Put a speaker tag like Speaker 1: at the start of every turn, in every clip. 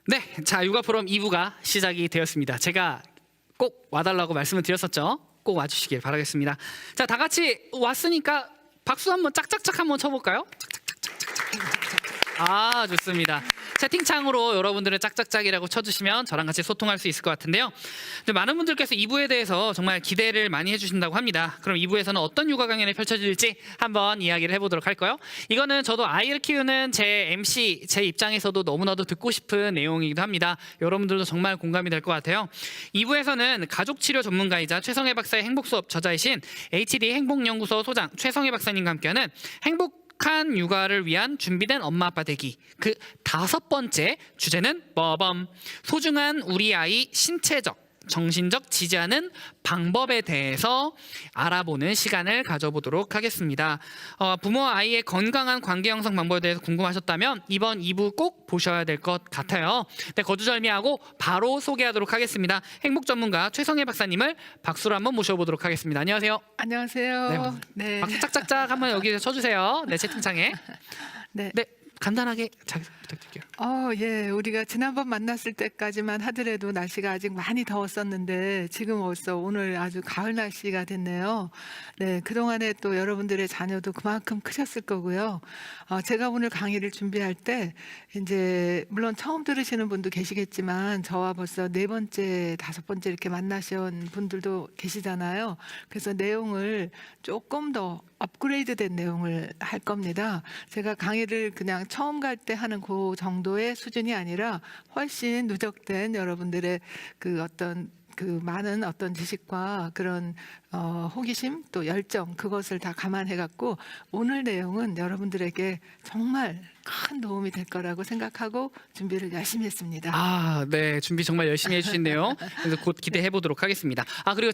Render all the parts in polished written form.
Speaker 1: 네, 자 육아 포럼 2부가 시작이 되었습니다. 제가 꼭 와달라고 말씀을 드렸었죠. 꼭 와주시길 바라겠습니다. 자, 다 같이 왔으니까 박수 한번 짝짝짝 한번 쳐볼까요? 아, 좋습니다. 채팅창으로 여러분들은 짝짝짝이라고 쳐주시면 저랑 같이 소통할 수 있을 것 같은데요. 많은 분들께서 2부에 대해서 정말 기대를 많이 해주신다고 합니다. 그럼 2부에서는 어떤 육아 강연이 펼쳐질지 한번 이야기를 해보도록 할까요? 이거는 저도 아이를 키우는 제 MC, 제 입장에서도 너무나도 듣고 싶은 내용이기도 합니다. 여러분들도 정말 공감이 될 것 같아요. 2부에서는 가족치료 전문가이자 최성애 박사의 행복수업 저자이신 HD 행복연구소 소장 최성애 박사님과 함께하는 행복한 육아를 위한 준비된 엄마 아빠 되기, 그 5번째 주제는 빠밤, 소중한 우리 아이 신체적 정신적 지지하는 방법에 대해서 알아보는 시간을 가져보도록 하겠습니다. 부모와 아이의 건강한 관계 형성 방법에 대해서 궁금하셨다면 이번 2부 꼭 보셔야 될 것 같아요. 네, 거두절미하고 바로 소개하도록 하겠습니다. 행복 전문가 최성애 박사님을 박수로 한번 모셔보도록 하겠습니다. 안녕하세요.
Speaker 2: 안녕하세요. 네.
Speaker 1: 박수 짝짝짝 한번 여기 쳐주세요. 네, 채팅창에.
Speaker 2: 네.
Speaker 1: 네, 간단하게 자기소개 부탁드릴게요.
Speaker 2: 예. 우리가 지난번 만났을 때까지만 하더라도 날씨가 아직 많이 더웠었는데 지금 벌써 오늘 아주 가을 날씨가 됐네요. 네. 그동안에 또 여러분들의 자녀도 그만큼 크셨을 거고요. 제가 오늘 강의를 준비할 때 이제 물론 처음 들으시는 분도 계시겠지만 저와 벌써 4번째, 5번째 이렇게 만나신 분들도 계시잖아요. 그래서 내용을 조금 더 업그레이드된 내용을 할 겁니다. 제가 강의를 그냥 처음 갈 때 하는 그 정도의 수준이 아니라 훨씬 누적된 여러분들의 그 어떤 그 많은 어떤 지식과 그런 호기심 또 열정, 그것을 다 감안해 갖고 오늘 내용은 여러분들에게 정말 큰 도움이 될 거라고 생각하고 준비를 열심히 했습니다.
Speaker 1: 아, 네, 준비 정말 열심히 해주신네요. 그래서 곧 기대해 보도록 하겠습니다. 그리고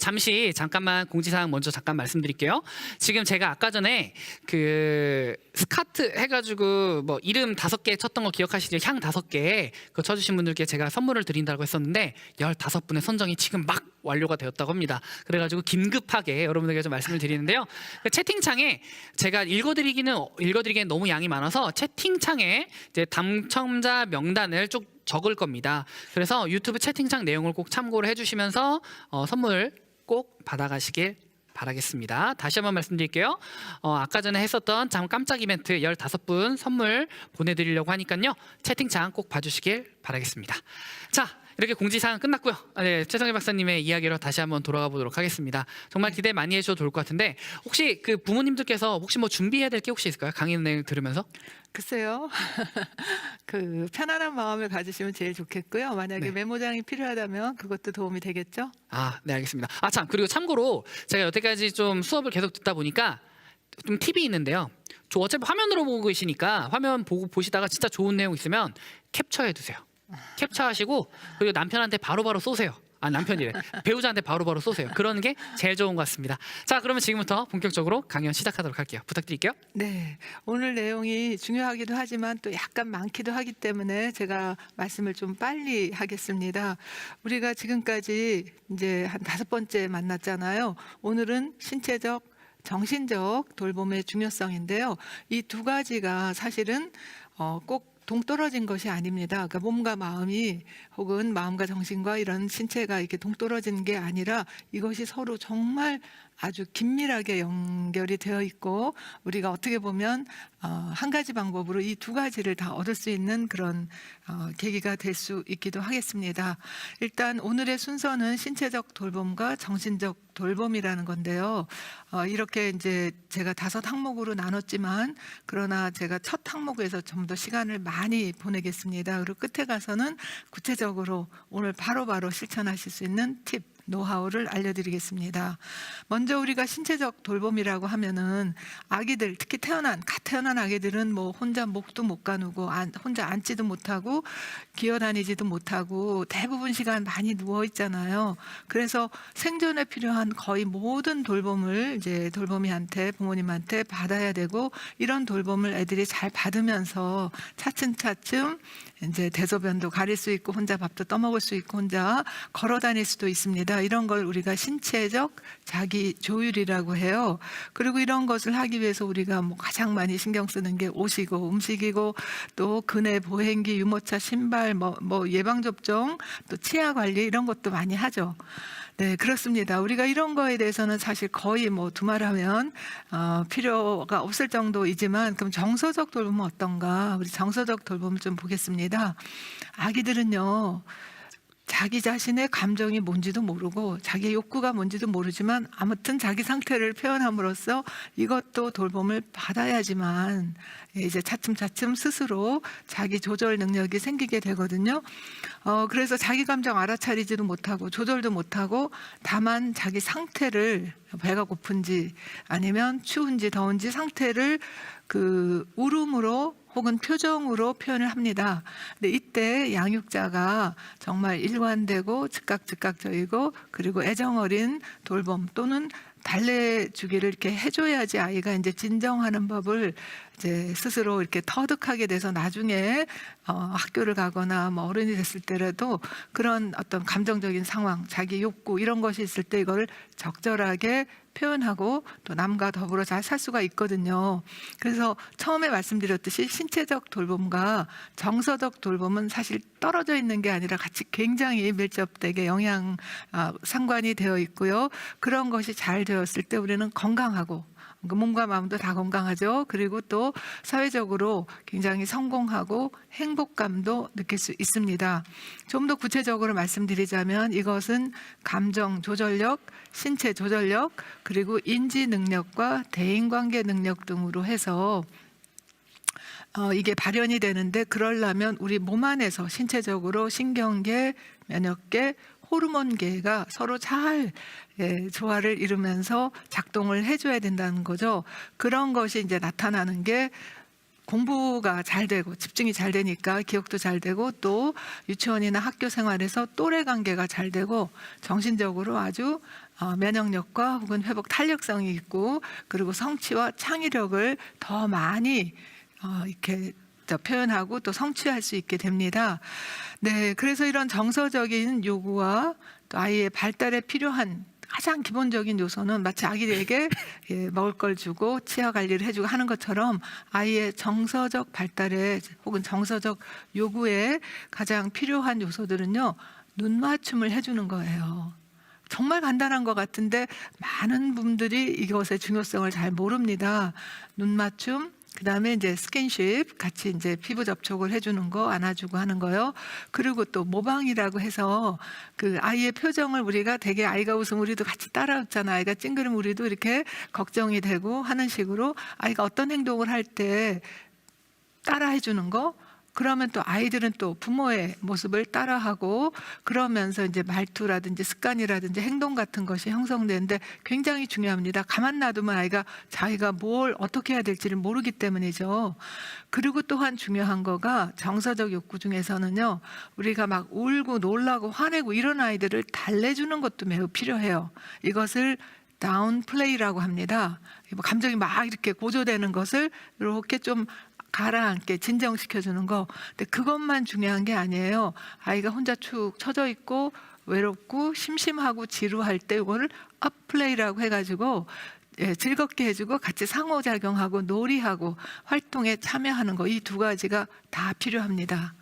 Speaker 1: 잠깐만 공지사항 먼저 잠깐 말씀드릴게요. 지금 제가 아까 전에 그 스카트 해가지고 뭐 이름 5개 쳤던 거 기억하시죠? 향 5개 그거 쳐주신 분들께 제가 선물을 드린다고 했었는데 15분의 선정이 지금 막 완료가 되었다고 합니다. 그래가지고 긴급하게 여러분들에게 좀 말씀을 드리는데요. 채팅창에 제가 읽어드리기엔 너무 양이 많아서 채팅창에 이제 당첨자 명단을 쭉 적을 겁니다. 그래서 유튜브 채팅창 내용을 꼭 참고를 해주시면서 선물 꼭 받아가시길 바라겠습니다. 다시 한번 말씀드릴게요. 아까 전에 했었던 참 깜짝 이벤트 15분 선물 보내드리려고 하니까요. 채팅창 꼭 봐주시길 바라겠습니다. 자, 이렇게 공지사항 끝났고요. 네, 최성애 박사님의 이야기로 다시 한번 돌아가 보도록 하겠습니다. 정말 기대 많이 해주셔도 좋을 것 같은데 혹시 그 부모님들께서 혹시 뭐 준비해야 될 게 혹시 있을까요? 강의 내용 들으면서?
Speaker 2: 글쎄요. 그 편안한 마음을 가지시면 제일 좋겠고요. 만약에
Speaker 1: 네.
Speaker 2: 메모장이 필요하다면 그것도 도움이 되겠죠?
Speaker 1: 네, 알겠습니다. 그리고 참고로 제가 여태까지 좀 수업을 계속 듣다 보니까 좀 팁이 있는데요. 저 어차피 화면으로 보고 계시니까 화면 보고 보시다가 진짜 좋은 내용 있으면 캡처해 두세요. 캡처하시고 그리고 남편한테 바로바로 쏘세요. 남편이래. 배우자한테 바로바로 쏘세요. 그러는 게 제일 좋은 것 같습니다. 자, 그러면 지금부터 본격적으로 강연 시작하도록 할게요. 부탁드릴게요.
Speaker 2: 네, 오늘 내용이 중요하기도 하지만 또 약간 많기도 하기 때문에 제가 말씀을 좀 빨리 하겠습니다. 우리가 지금까지 이제 한 5번째 만났잖아요. 오늘은 신체적, 정신적 돌봄의 중요성인데요. 이 2가지가 사실은 꼭 동떨어진 것이 아닙니다. 그러니까 몸과 마음이 혹은 마음과 정신과 이런 신체가 이렇게 동떨어진 게 아니라 이것이 서로 정말 아주 긴밀하게 연결이 되어 있고 우리가 어떻게 보면 한 가지 방법으로 이 2가지를 다 얻을 수 있는 그런 계기가 될 수 있기도 하겠습니다. 일단 오늘의 순서는 신체적 돌봄과 정신적 돌봄이라는 건데요. 이렇게 이제 제가 5 항목으로 나눴지만 그러나 제가 첫 항목에서 좀 더 시간을 많이 보내겠습니다. 그리고 끝에 가서는 구체적으로 오늘 바로바로 실천하실 수 있는 팁, 노하우를 알려드리겠습니다. 먼저 우리가 신체적 돌봄이라고 하면은 아기들, 특히 갓 태어난 아기들은 뭐 혼자 목도 못 가누고 혼자 앉지도 못하고 기어다니지도 못하고 대부분 시간 많이 누워 있잖아요. 그래서 생존에 필요한 거의 모든 돌봄을 이제 돌보미한테, 부모님한테 받아야 되고 이런 돌봄을 애들이 잘 받으면서 차츰차츰 이제 대소변도 가릴 수 있고 혼자 밥도 떠먹을 수 있고 혼자 걸어 다닐 수도 있습니다. 있습니다. 이런 걸 우리가 신체적 자기 조율이라고 해요. 그리고 이런 것을 하기 위해서 우리가 뭐 가장 많이 신경 쓰는 게 옷이고 음식이고 또 그네, 보행기, 유모차, 신발, 뭐 예방 접종, 또 치아 관리 이런 것도 많이 하죠. 네, 그렇습니다. 우리가 이런 거에 대해서는 사실 거의 뭐 두말하면 필요가 없을 정도이지만, 그럼 정서적 돌봄은 어떤가? 우리 정서적 돌봄을 좀 보겠습니다. 아기들은요, 자기 자신의 감정이 뭔지도 모르고 자기 욕구가 뭔지도 모르지만 아무튼 자기 상태를 표현함으로써 이것도 돌봄을 받아야지만 이제 차츰차츰 스스로 자기 조절 능력이 생기게 되거든요. 그래서 자기 감정 알아차리지도 못하고 조절도 못하고 다만 자기 상태를, 배가 고픈지 아니면 추운지 더운지 상태를 그 울음으로 혹은 표정으로 표현을 합니다. 근데 이때 양육자가 정말 일관되고 즉각적이고 그리고 애정어린 돌봄 또는 달래주기를 이렇게 해줘야지 아이가 이제 진정하는 법을 이제 스스로 이렇게 터득하게 돼서 나중에 학교를 가거나 뭐 어른이 됐을 때라도 그런 어떤 감정적인 상황, 자기 욕구 이런 것이 있을 때 이걸 적절하게 표현하고 또 남과 더불어 잘 살 수가 있거든요. 그래서 처음에 말씀드렸듯이 신체적 돌봄과 정서적 돌봄은 사실 떨어져 있는 게 아니라 같이 굉장히 밀접되게 상관이 되어 있고요. 그런 것이 잘 되었을 때 우리는 건강하고 몸과 마음도 다 건강하죠. 그리고 또 사회적으로 굉장히 성공하고 행복감도 느낄 수 있습니다. 좀 더 구체적으로 말씀드리자면 이것은 감정 조절력, 신체 조절력, 그리고 인지 능력과 대인관계 능력 등으로 해서 이게 발현이 되는데, 그러려면 우리 몸 안에서 신체적으로 신경계, 면역계, 호르몬계가 서로 잘 조화를 이루면서 작동을 해줘야 된다는 거죠. 그런 것이 이제 나타나는 게 공부가 잘 되고 집중이 잘 되니까 기억도 잘 되고 또 유치원이나 학교 생활에서 또래 관계가 잘 되고 정신적으로 아주 면역력과 혹은 회복 탄력성이 있고 그리고 성취와 창의력을 더 많이 이렇게 표현하고 또 성취할 수 있게 됩니다. 네, 그래서 이런 정서적인 요구와 또 아이의 발달에 필요한 가장 기본적인 요소는 마치 아기에게 먹을 걸 주고 치아 관리를 해주고 하는 것처럼 아이의 정서적 발달에 혹은 정서적 요구에 가장 필요한 요소들은요, 눈 맞춤을 해주는 거예요. 정말 간단한 것 같은데 많은 분들이 이것의 중요성을 잘 모릅니다. 눈 맞춤, 그다음에 이제 스킨십, 같이 이제 피부 접촉을 해주는 거, 안아주고 하는 거요. 그리고 또 모방이라고 해서 그 아이의 표정을 우리가 되게 아이가 웃으면 우리도 같이 따라 웃잖아. 아이가 찡그리면 우리도 이렇게 걱정이 되고 하는 식으로 아이가 어떤 행동을 할 때 따라 해주는 거. 그러면 또 아이들은 또 부모의 모습을 따라하고 그러면서 이제 말투라든지 습관이라든지 행동 같은 것이 형성되는데 굉장히 중요합니다. 가만 놔두면 아이가 자기가 뭘 어떻게 해야 될지를 모르기 때문이죠. 그리고 또한 중요한 거가 정서적 욕구 중에서는요, 우리가 막 울고 놀라고 화내고 이런 아이들을 달래주는 것도 매우 필요해요. 이것을 다운 플레이라고 합니다. 감정이 막 이렇게 고조되는 것을 이렇게 좀 가라앉게 진정시켜주는 거. 근데 그것만 중요한 게 아니에요. 아이가 혼자 축 처져 있고 외롭고 심심하고 지루할 때 이거를 업플레이라고 해가지고 즐겁게 해주고 같이 상호작용하고 놀이하고 활동에 참여하는 거, 이 두 가지가 다 필요합니다.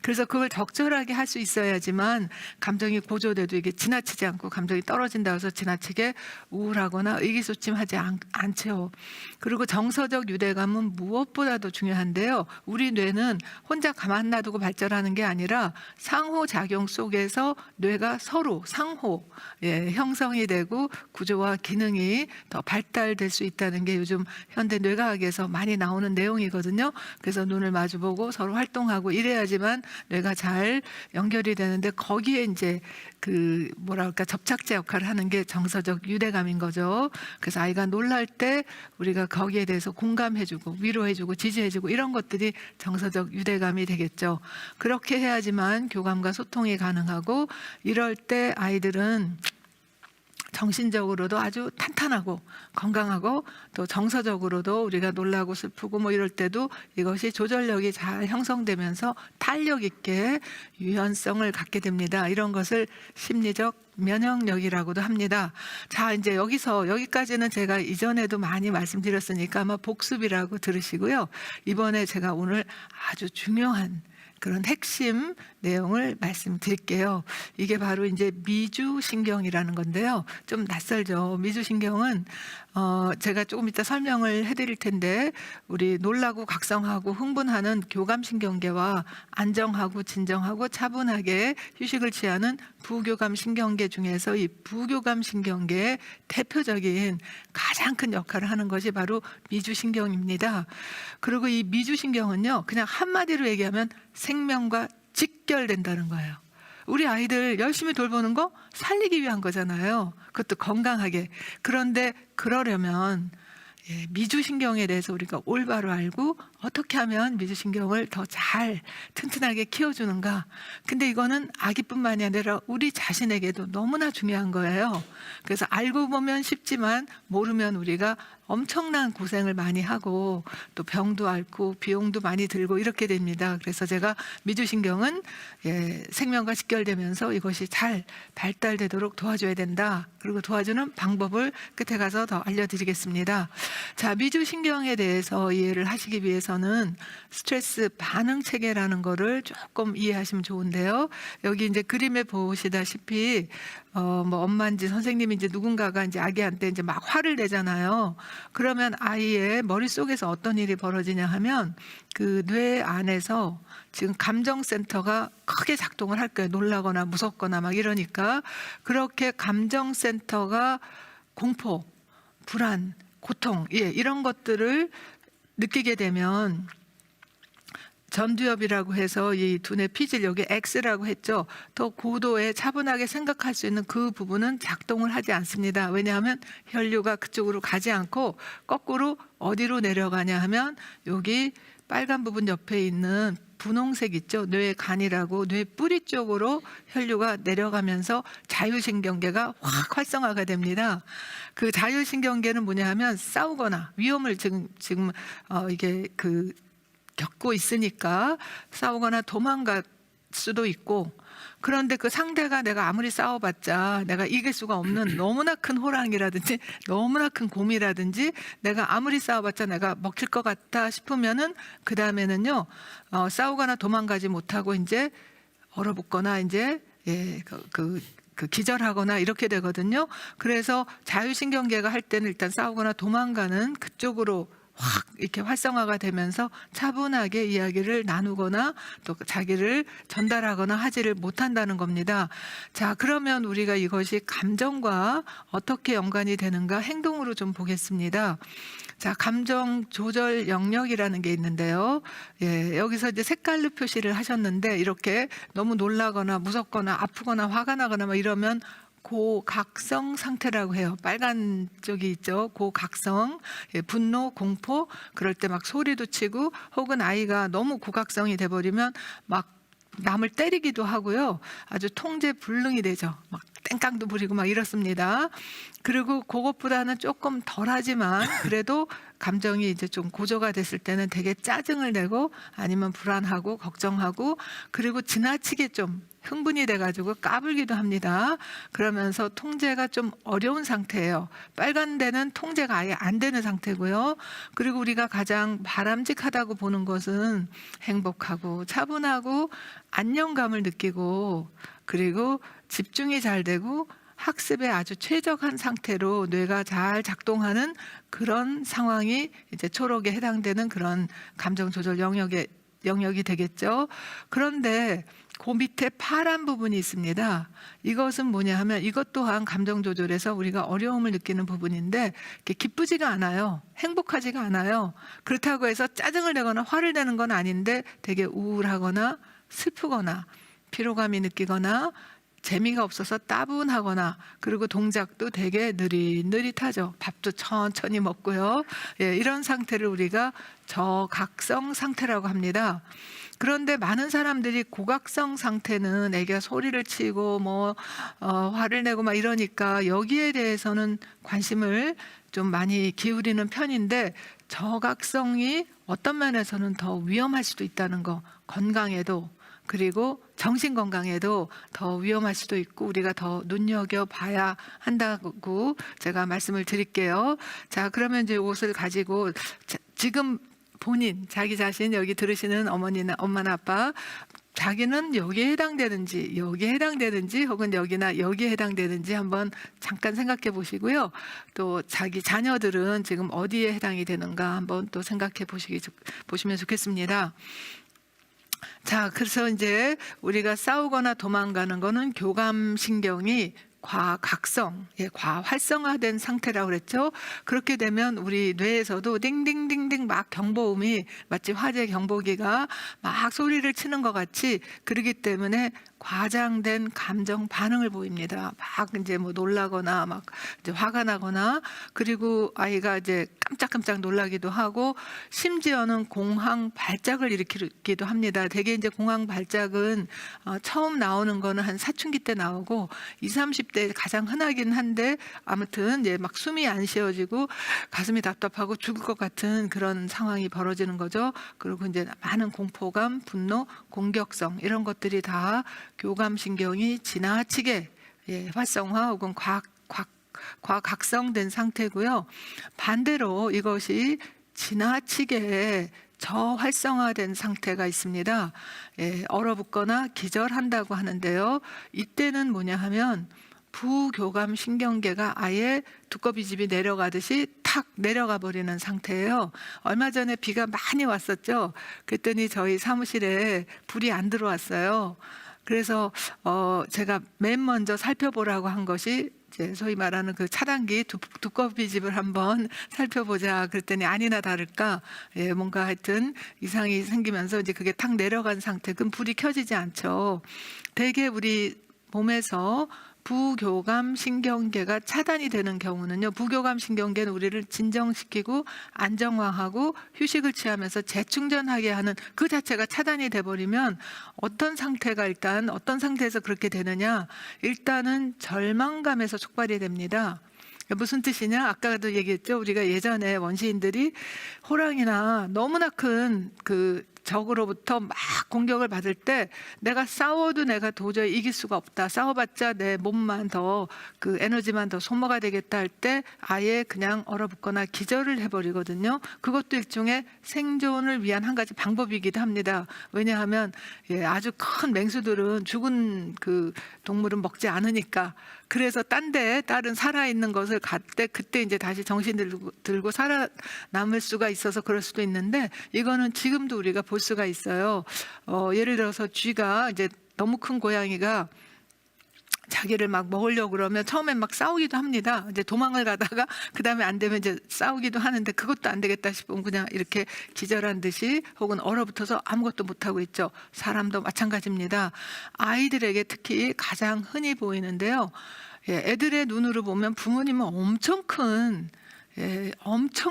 Speaker 2: 그래서 그걸 적절하게 할 수 있어야지만 감정이 고조돼도 이게 지나치지 않고 감정이 떨어진다고 해서 지나치게 우울하거나 의기소침하지 않죠. 그리고 정서적 유대감은 무엇보다도 중요한데요. 우리 뇌는 혼자 가만 놔두고 발전하는 게 아니라 상호작용 속에서 뇌가 서로 상호 형성이 되고 구조와 기능이 더 발달될 수 있다는 게 요즘 현대 뇌과학에서 많이 나오는 내용이거든요. 그래서 눈을 마주보고 서로 활동하고 이래야지만 뇌가 잘 연결이 되는데 거기에 이제 그 뭐랄까 접착제 역할을 하는 게 정서적 유대감인 거죠. 그래서 아이가 놀랄 때 우리가 거기에 대해서 공감해주고 위로해주고 지지해주고 이런 것들이 정서적 유대감이 되겠죠. 그렇게 해야지만 교감과 소통이 가능하고 이럴 때 아이들은 정신적으로도 아주 탄탄하고 건강하고 또 정서적으로도 우리가 놀라고 슬프고 뭐 이럴 때도 이것이 조절력이 잘 형성되면서 탄력 있게 유연성을 갖게 됩니다. 이런 것을 심리적 면역력이라고도 합니다. 자, 이제 여기까지는 제가 이전에도 많이 말씀드렸으니까 아마 복습이라고 들으시고요. 이번에 제가 오늘 아주 중요한 그런 핵심 내용을 말씀드릴게요. 이게 바로 이제 미주신경이라는 건데요. 좀 낯설죠. 미주신경은 제가 조금 이따 설명을 해드릴 텐데 우리 놀라고 각성하고 흥분하는 교감신경계와 안정하고 진정하고 차분하게 휴식을 취하는 부교감신경계 중에서 이 부교감신경계의 대표적인 가장 큰 역할을 하는 것이 바로 미주신경입니다. 그리고 이 미주신경은요, 그냥 한마디로 얘기하면 생명과 직결된다는 거예요. 우리 아이들 열심히 돌보는 거 살리기 위한 거잖아요. 그것도 건강하게. 그런데 그러려면 미주신경에 대해서 우리가 올바로 알고 어떻게 하면 미주신경을 더 잘 튼튼하게 키워주는가. 근데 이거는 아기뿐만이 아니라 우리 자신에게도 너무나 중요한 거예요. 그래서 알고 보면 쉽지만 모르면 우리가 엄청난 고생을 많이 하고 또 병도 앓고 비용도 많이 들고 이렇게 됩니다. 그래서 제가 미주신경은 생명과 직결되면서 이것이 잘 발달되도록 도와줘야 된다. 그리고 도와주는 방법을 끝에 가서 더 알려드리겠습니다. 자, 미주신경에 대해서 이해를 하시기 위해서는 스트레스 반응 체계라는 거를 조금 이해하시면 좋은데요. 여기 이제 그림에 보시다시피 뭐 엄마인지 선생님인지 누군가가 이제 아기한테 이제 막 화를 내잖아요. 그러면 아이의 머릿속에서 어떤 일이 벌어지냐 하면 그 뇌 안에서 지금 감정센터가 크게 작동을 할 거예요. 놀라거나 무섭거나 막 이러니까. 그렇게 감정센터가 공포, 불안, 고통, 이런 것들을 느끼게 되면 전두엽이라고 해서 이 두뇌 피질 여기 X라고 했죠. 더 고도의 차분하게 생각할 수 있는 그 부분은 작동을 하지 않습니다. 왜냐하면 혈류가 그쪽으로 가지 않고 거꾸로 어디로 내려가냐 하면 여기 빨간 부분 옆에 있는 분홍색 있죠. 뇌의 간이라고 뇌 뿌리 쪽으로 혈류가 내려가면서 자율신경계가 확 활성화가 됩니다. 그 자율신경계는 뭐냐 하면 싸우거나 위험을 지금 이게 겪고 있으니까 싸우거나 도망갈 수도 있고, 그런데 그 상대가 내가 아무리 싸워봤자 내가 이길 수가 없는 너무나 큰 호랑이라든지 너무나 큰 곰이라든지 내가 아무리 싸워봤자 내가 먹힐 것 같다 싶으면은 그 다음에는요 싸우거나 도망가지 못하고 이제 얼어붙거나 이제 기절하거나 이렇게 되거든요. 그래서 자율신경계가 할 때는 일단 싸우거나 도망가는 그쪽으로 확 이렇게 활성화가 되면서 차분하게 이야기를 나누거나 또 자기를 전달하거나 하지를 못한다는 겁니다. 자, 그러면 우리가 이것이 감정과 어떻게 연관이 되는가 행동으로 좀 보겠습니다. 자, 감정 조절 영역이라는 게 있는데요. 여기서 이제 색깔로 표시를 하셨는데 이렇게 너무 놀라거나 무섭거나 아프거나 화가 나거나 막 이러면 고각성 상태라고 해요. 빨간 쪽이 있죠. 고각성, 분노, 공포, 그럴 때 막 소리도 치고 혹은 아이가 너무 고각성이 돼버리면 막 남을 때리기도 하고요. 아주 통제불능이 되죠. 막 땡깡도 부리고 막 이렇습니다. 그리고 그것보다는 조금 덜하지만 그래도 감정이 이제 좀 고조가 됐을 때는 되게 짜증을 내고 아니면 불안하고 걱정하고 그리고 지나치게 좀 흥분이 돼가지고 까불기도 합니다. 그러면서 통제가 좀 어려운 상태예요. 빨간 데는 통제가 아예 안 되는 상태고요. 그리고 우리가 가장 바람직하다고 보는 것은 행복하고 차분하고 안정감을 느끼고 그리고 집중이 잘 되고 학습에 아주 최적한 상태로 뇌가 잘 작동하는 그런 상황이 이제 초록에 해당되는 그런 감정 조절 영역이 되겠죠. 그런데 그 밑에 파란 부분이 있습니다. 이것은 뭐냐 하면 이것 또한 감정 조절에서 우리가 어려움을 느끼는 부분인데 기쁘지가 않아요. 행복하지가 않아요. 그렇다고 해서 짜증을 내거나 화를 내는 건 아닌데 되게 우울하거나 슬프거나 피로감이 느끼거나 재미가 없어서 따분하거나 그리고 동작도 되게 느릿느릿하죠. 밥도 천천히 먹고요. 예, 이런 상태를 우리가 저각성 상태라고 합니다. 그런데 많은 사람들이 고각성 상태는 애가 소리를 치고 화를 내고 막 이러니까 여기에 대해서는 관심을 좀 많이 기울이는 편인데 저각성이 어떤 면에서는 더 위험할 수도 있다는 거, 건강에도 그리고 정신 건강에도 더 위험할 수도 있고 우리가 더 눈여겨봐야 한다고 제가 말씀을 드릴게요. 자, 그러면 이제 이것을 가지고 지금 본인, 자기 자신 여기 들으시는 어머니나 엄마나 아빠 자기는 여기에 해당되는지 여기에 해당되는지 혹은 여기나 여기에 해당되는지 한번 잠깐 생각해 보시고요. 또 자기 자녀들은 지금 어디에 해당이 되는가 한번 또 생각해 보시면 좋겠습니다. 자, 그래서 이제 우리가 싸우거나 도망가는 거는 교감신경이 과각성, 과활성화된 상태라고 그랬죠. 그렇게 되면 우리 뇌에서도 띵띵띵띵 막 경보음이 마치 화재 경보기가 막 소리를 치는 것 같이 그러기 때문에 과장된 감정 반응을 보입니다. 막 이제 놀라거나 막 이제 화가 나거나 그리고 아이가 이제 깜짝깜짝 놀라기도 하고 심지어는 공황 발작을 일으키기도 합니다. 대개 이제 공황 발작은 처음 나오는 거는 한 사춘기 때 나오고 20, 30대 가장 흔하긴 한데 아무튼 이제 막 숨이 안 쉬어지고 가슴이 답답하고 죽을 것 같은 그런 상황이 벌어지는 거죠. 그리고 이제 많은 공포감, 분노, 공격성 이런 것들이 다 교감신경이 지나치게 활성화 혹은 과각성된 상태고요. 반대로 이것이 지나치게 저활성화된 상태가 있습니다. 얼어붙거나 기절한다고 하는데요. 이때는 뭐냐 하면 부교감 신경계가 아예 두꺼비집이 내려가듯이 탁 내려가 버리는 상태예요. 얼마 전에 비가 많이 왔었죠. 그랬더니 저희 사무실에 불이 안 들어왔어요. 그래서 제가 맨 먼저 살펴보라고 한 것이 이제 소위 말하는 그 차단기 두꺼비집을 한번 살펴보자. 그랬더니 아니나 다를까 뭔가 하여튼 이상이 생기면서 이제 그게 탁 내려간 상태. 그럼 불이 켜지지 않죠. 대개 우리 몸에서 부교감 신경계가 차단이 되는 경우는요. 부교감 신경계는 우리를 진정시키고 안정화하고 휴식을 취하면서 재충전하게 하는 그 자체가 차단이 돼버리면 어떤 상태가 일단 어떤 상태에서 그렇게 되느냐. 일단은 절망감에서 촉발이 됩니다. 무슨 뜻이냐? 아까도 얘기했죠. 우리가 예전에 원시인들이 호랑이나 너무나 큰 적으로부터 막 공격을 받을 때 내가 싸워도 내가 도저히 이길 수가 없다. 싸워봤자 내 몸만 더 에너지만 더 소모가 되겠다 할 때 아예 그냥 얼어붙거나 기절을 해버리거든요. 그것도 일종의 생존을 위한 한 가지 방법이기도 합니다. 왜냐하면 아주 큰 맹수들은 죽은 동물은 먹지 않으니까. 그래서 다른 살아있는 것을 갈 때 그때 이제 다시 정신 들고 살아남을 수가 있어서 그럴 수도 있는데 이거는 지금도 우리가 볼 수가 있어요. 예를 들어서 쥐가 이제 너무 큰 고양이가 자기를 막 먹으려고 그러면 처음엔 막 싸우기도 합니다. 이제 도망을 가다가 그다음에 안 되면 이제 싸우기도 하는데 그것도 안 되겠다 싶으면 그냥 이렇게 기절한 듯이 혹은 얼어붙어서 아무것도 못하고 있죠. 사람도 마찬가지입니다. 아이들에게 특히 가장 흔히 보이는데요. 애들의 눈으로 보면 부모님은 엄청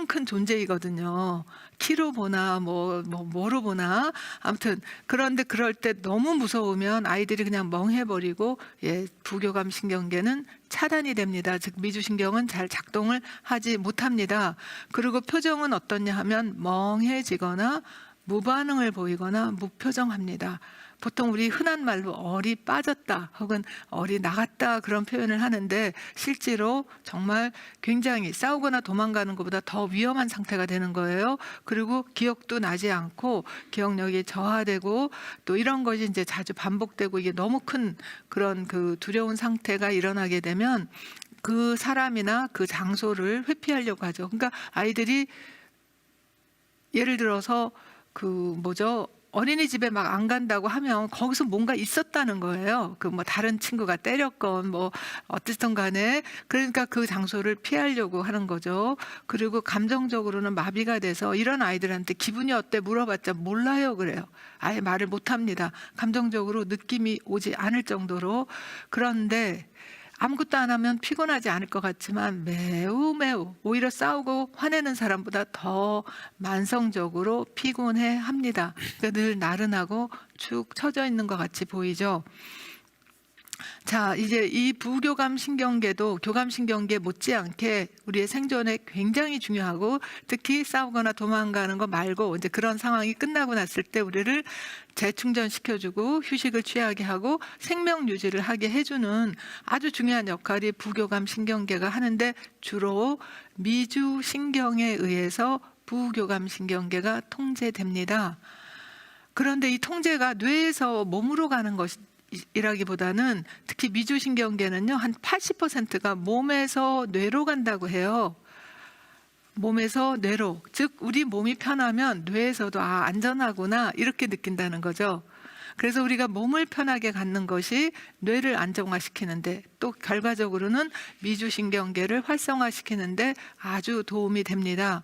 Speaker 2: 큰 존재이거든요. 키로 보나 뭐로 보나 아무튼 그런데 그럴 때 너무 무서우면 아이들이 그냥 멍해버리고 부교감 신경계는 차단이 됩니다. 즉 미주신경은 잘 작동을 하지 못합니다. 그리고 표정은 어떻냐 하면 멍해지거나 무반응을 보이거나 무표정합니다. 보통 우리 흔한 말로 얼이 빠졌다 혹은 얼이 나갔다 그런 표현을 하는데 실제로 정말 굉장히 싸우거나 도망가는 것보다 더 위험한 상태가 되는 거예요. 그리고 기억도 나지 않고 기억력이 저하되고 또 이런 것이 이제 자주 반복되고 이게 너무 큰 그런 두려운 상태가 일어나게 되면 그 사람이나 그 장소를 회피하려고 하죠. 그러니까 아이들이 예를 들어서 어린이집에 막 안 간다고 하면 거기서 뭔가 있었다는 거예요. 그 뭐 다른 친구가 때렸건 뭐 어쨌든 간에 그러니까 그 장소를 피하려고 하는 거죠. 그리고 감정적으로는 마비가 돼서 이런 아이들한테 기분이 어때 물어봤자 몰라요 그래요. 아예 말을 못 합니다. 감정적으로 느낌이 오지 않을 정도로. 그런데 아무것도 안 하면 피곤하지 않을 것 같지만 매우 오히려 싸우고 화내는 사람보다 더 만성적으로 피곤해 합니다. 그러니까 늘 나른하고 축 처져 있는 것 같이 보이죠. 자, 이제 이 부교감 신경계도 교감 신경계 못지않게 우리의 생존에 굉장히 중요하고, 특히 싸우거나 도망가는 거 말고 이제 그런 상황이 끝나고 났을 때 우리를 재충전시켜주고 휴식을 취하게 하고 생명 유지를 하게 해주는 아주 중요한 역할이 부교감 신경계가 하는데, 주로 미주 신경에 의해서 부교감 신경계가 통제됩니다. 그런데 이 통제가 뇌에서 몸으로 가는 것이라기보다는 특히 미주신경계는요, 한 80%가 몸에서 뇌로 간다고 해요. 몸에서 뇌로. 즉 우리 몸이 편하면 뇌에서도 아, 안전하구나 이렇게 느낀다는 거죠. 그래서 우리가 몸을 편하게 갖는 것이 뇌를 안정화시키는데, 또 결과적으로는 미주신경계를 활성화시키는데 아주 도움이 됩니다.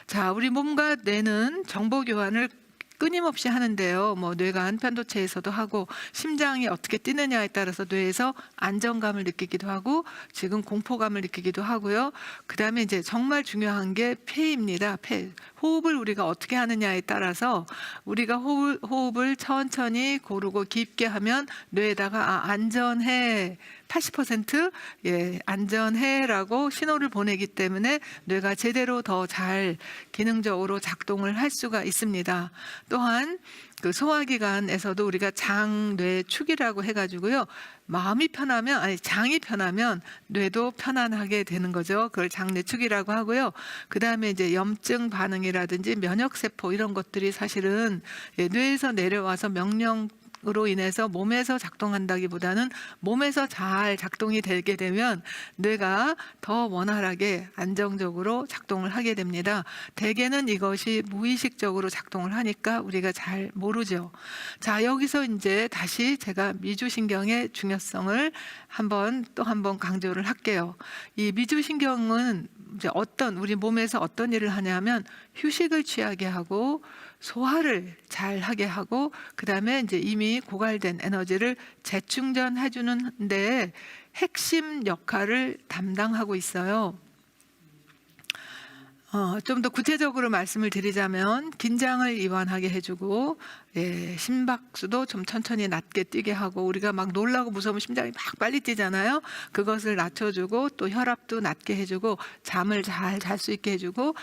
Speaker 2: 자, 우리 몸과 뇌는 정보 교환을 끊임없이 하는데요. 뭐 뇌가 편도체에서도 하고, 심장이 어떻게 뛰느냐에 따라서 뇌에서 안정감을 느끼기도 하고 지금 공포감을 느끼기도 하고요. 그다음에 이제 정말 중요한 게 폐입니다. 폐. 호흡을 우리가 어떻게 하느냐에 따라서 우리가 호흡을 천천히 고르고 깊게 하면 뇌에다가 안전해 80% 안전해라고 신호를 보내기 때문에 뇌가 제대로 더 잘 기능적으로 작동을 할 수가 있습니다. 또한 그 소화기관에서도 우리가 장뇌축이라고 해가지고요, 마음이 편하면, 아니 장이 편하면 뇌도 편안하게 되는 거죠. 그걸 장뇌축이라고 하고요. 그 다음에 이제 염증 반응이라든지 면역세포 이런 것들이 사실은 뇌에서 내려와서 명령으로 인해서 몸에서 작동한다기보다는 몸에서 잘 작동이 되게 되면 뇌가 더 원활하게 안정적으로 작동을 하게 됩니다. 대개는 이것이 무의식적으로 작동을 하니까 우리가 잘 모르죠. 자, 여기서 이제 다시 제가 미주신경의 중요성을 또 한 번 강조를 할게요. 이 미주신경은 이제 우리 몸에서 어떤 일을 하냐면 휴식을 취하게 하고 소화를 잘 하게 하고, 그다음에 이제 이미 고갈된 에너지를 재충전해 주는데 핵심 역할을 담당하고 있어요. 좀 더 구체적으로 말씀을 드리자면 긴장을 이완하게 해주고, 심박수도 좀 천천히 낮게 뛰게 하고, 우리가 막 놀라고 무서우면 심장이 막 빨리 뛰잖아요. 그것을 낮춰주고, 또 혈압도 낮게 해주고, 잠을 잘 잘 수 있게 해주고,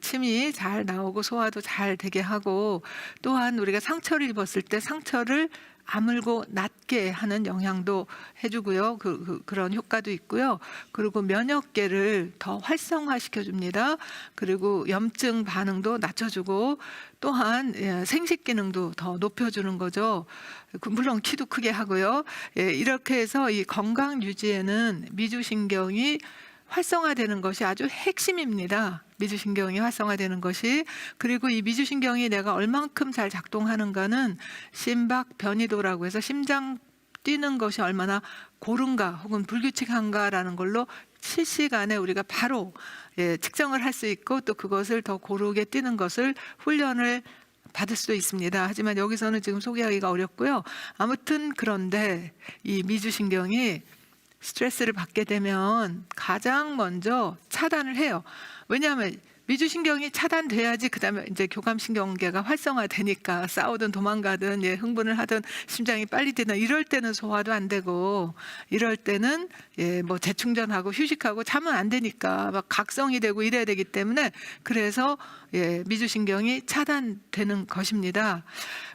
Speaker 2: 침이 잘 나오고 소화도 잘 되게 하고, 또한 우리가 상처를 입었을 때 상처를 아물고 낫게 하는 영향도 해주고요. 그런 효과도 있고요. 그리고 면역계를 더 활성화시켜 줍니다. 그리고 염증 반응도 낮춰주고, 또한 생식 기능도 더 높여주는 거죠. 물론 키도 크게 하고요. 이렇게 해서 이 건강 유지에는 미주신경이 활성화되는 것이 아주 핵심입니다. 미주신경이 활성화되는 것이. 그리고 이 미주신경이 내가 얼만큼 잘 작동하는가는 심박 변이도라고 해서 심장 뛰는 것이 얼마나 고른가 혹은 불규칙한가라는 걸로 실시간에 우리가 바로 측정을 할 수 있고, 또 그것을 더 고르게 뛰는 것을 훈련을 받을 수도 있습니다. 하지만 여기서는 지금 소개하기가 어렵고요. 아무튼 그런데 이 미주신경이 스트레스를 받게 되면 가장 먼저 차단을 해요. 왜냐하면 미주신경이 차단돼야지 그다음에 이제 교감신경계가 활성화되니까 싸우든 도망가든 흥분을 하든 심장이 빨리 뛰든 이럴 때는 소화도 안 되고, 이럴 때는 뭐 재충전하고 휴식하고 자면 안 되니까 막 각성이 되고 이래야 되기 때문에, 그래서 미주신경이 차단되는 것입니다.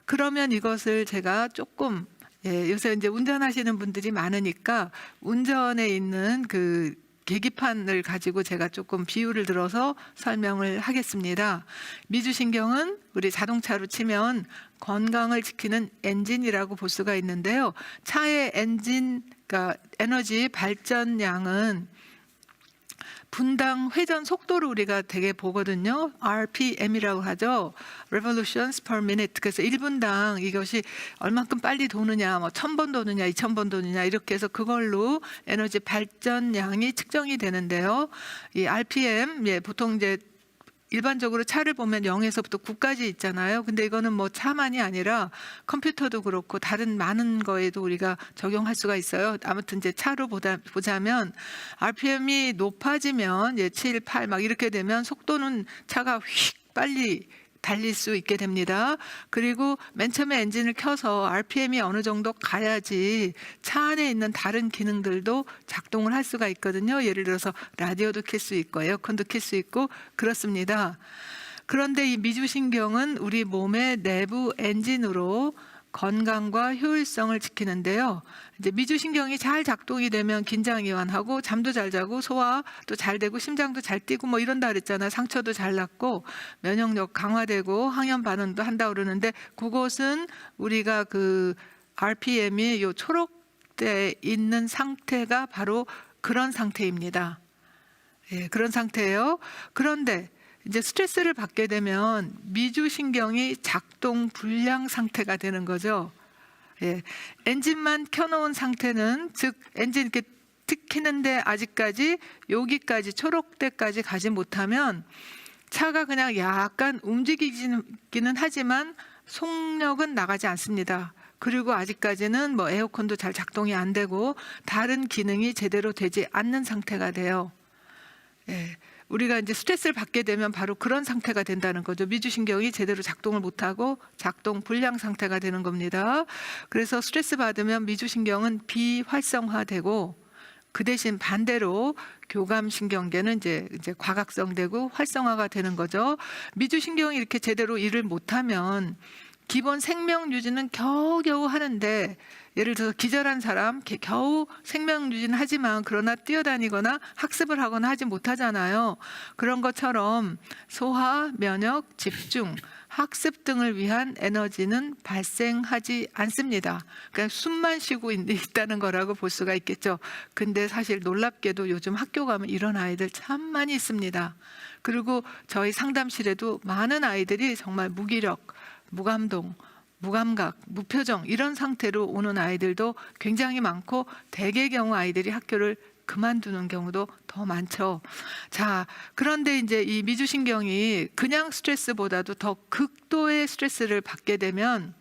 Speaker 2: 그러면 이것을 제가 조금 요새 이제 운전하시는 분들이 많으니까 운전에 있는 그 계기판을 가지고 제가 조금 비유를 들어서 설명을 하겠습니다. 미주신경은 우리 자동차로 치면 건강을 지키는 엔진이라고 볼 수가 있는데요. 차의 엔진, 그러니까 에너지 발전량은 분당 회전 속도를 우리가 되게 보거든요. RPM이라고 하죠. Revolutions per minute. 그래서 1분당 이것이 얼만큼 빨리 도느냐, 뭐 1000번 도느냐, 2000번 도느냐 이렇게 해서 그걸로 에너지 발전량이 측정이 되는데요. 이 RPM, 보통 이제 일반적으로 차를 보면 0에서부터 9까지 있잖아요. 근데 이거는 뭐 차만이 아니라 컴퓨터도 그렇고 다른 많은 거에도 우리가 적용할 수가 있어요. 아무튼 이제 차로 보자면 RPM이 높아지면 7, 8 막 이렇게 되면 속도는 차가 휙 빨리 달릴 수 있게 됩니다. 그리고 맨 처음에 엔진을 켜서 RPM이 어느 정도 가야지 차 안에 있는 다른 기능들도 작동을 할 수가 있거든요. 예를 들어서 라디오도 켤 수 있고 에어컨도 켤 수 있고 그렇습니다. 그런데 이 미주신경은 우리 몸의 내부 엔진으로 건강과 효율성을 지키는데요. 이제 미주신경이 잘 작동이 되면 긴장 이완하고 잠도 잘 자고 소화도 잘 되고 심장도 잘 뛰고 뭐 이런다 그랬잖아요. 상처도 잘 낫고 면역력 강화되고 항염 반응도 한다 그러는데 그것은 우리가 그 RPM이 요 초록돼 있는 상태가 바로 그런 상태입니다. 그런 상태예요. 그런데 이제 스트레스를 받게 되면 미주신경이 작동 불량 상태가 되는 거죠. 엔진만 켜놓은 상태는 즉 엔진 이렇게 틱 켜는데 아직까지 여기까지 초록대까지 가지 못하면 차가 그냥 약간 움직이기는 하지만 속력은 나가지 않습니다. 그리고 아직까지는 뭐 에어컨도 잘 작동이 안 되고 다른 기능이 제대로 되지 않는 상태가 돼요. 우리가 이제 스트레스를 받게 되면 바로 그런 상태가 된다는 거죠. 미주신경이 제대로 작동을 못하고 작동 불량 상태가 되는 겁니다. 그래서 스트레스 받으면 미주신경은 비활성화되고 그 대신 반대로 교감신경계는 이제 과각성되고 활성화가 되는 거죠. 미주신경이 이렇게 제대로 일을 못하면 기본 생명 유지는 겨우겨우 하는데 예를 들어서 기절한 사람 겨우 생명 유지는 하지만 그러나 뛰어다니거나 학습을 하거나 하지 못하잖아요. 그런 것처럼 소화, 면역, 집중, 학습 등을 위한 에너지는 발생하지 않습니다. 그냥 숨만 쉬고 있다는 거라고 볼 수가 있겠죠. 근데 사실 놀랍게도 요즘 학교 가면 이런 아이들 참 많이 있습니다. 그리고 저희 상담실에도 많은 아이들이 정말 무기력, 무감동, 무감각, 무표정 이런 상태로 오는 아이들도 굉장히 많고 대개의 경우 아이들이 학교를 그만두는 경우도 더 많죠. 자, 그런데 이제 이 미주신경이 그냥 스트레스보다도 더 극도의 스트레스를 받게 되면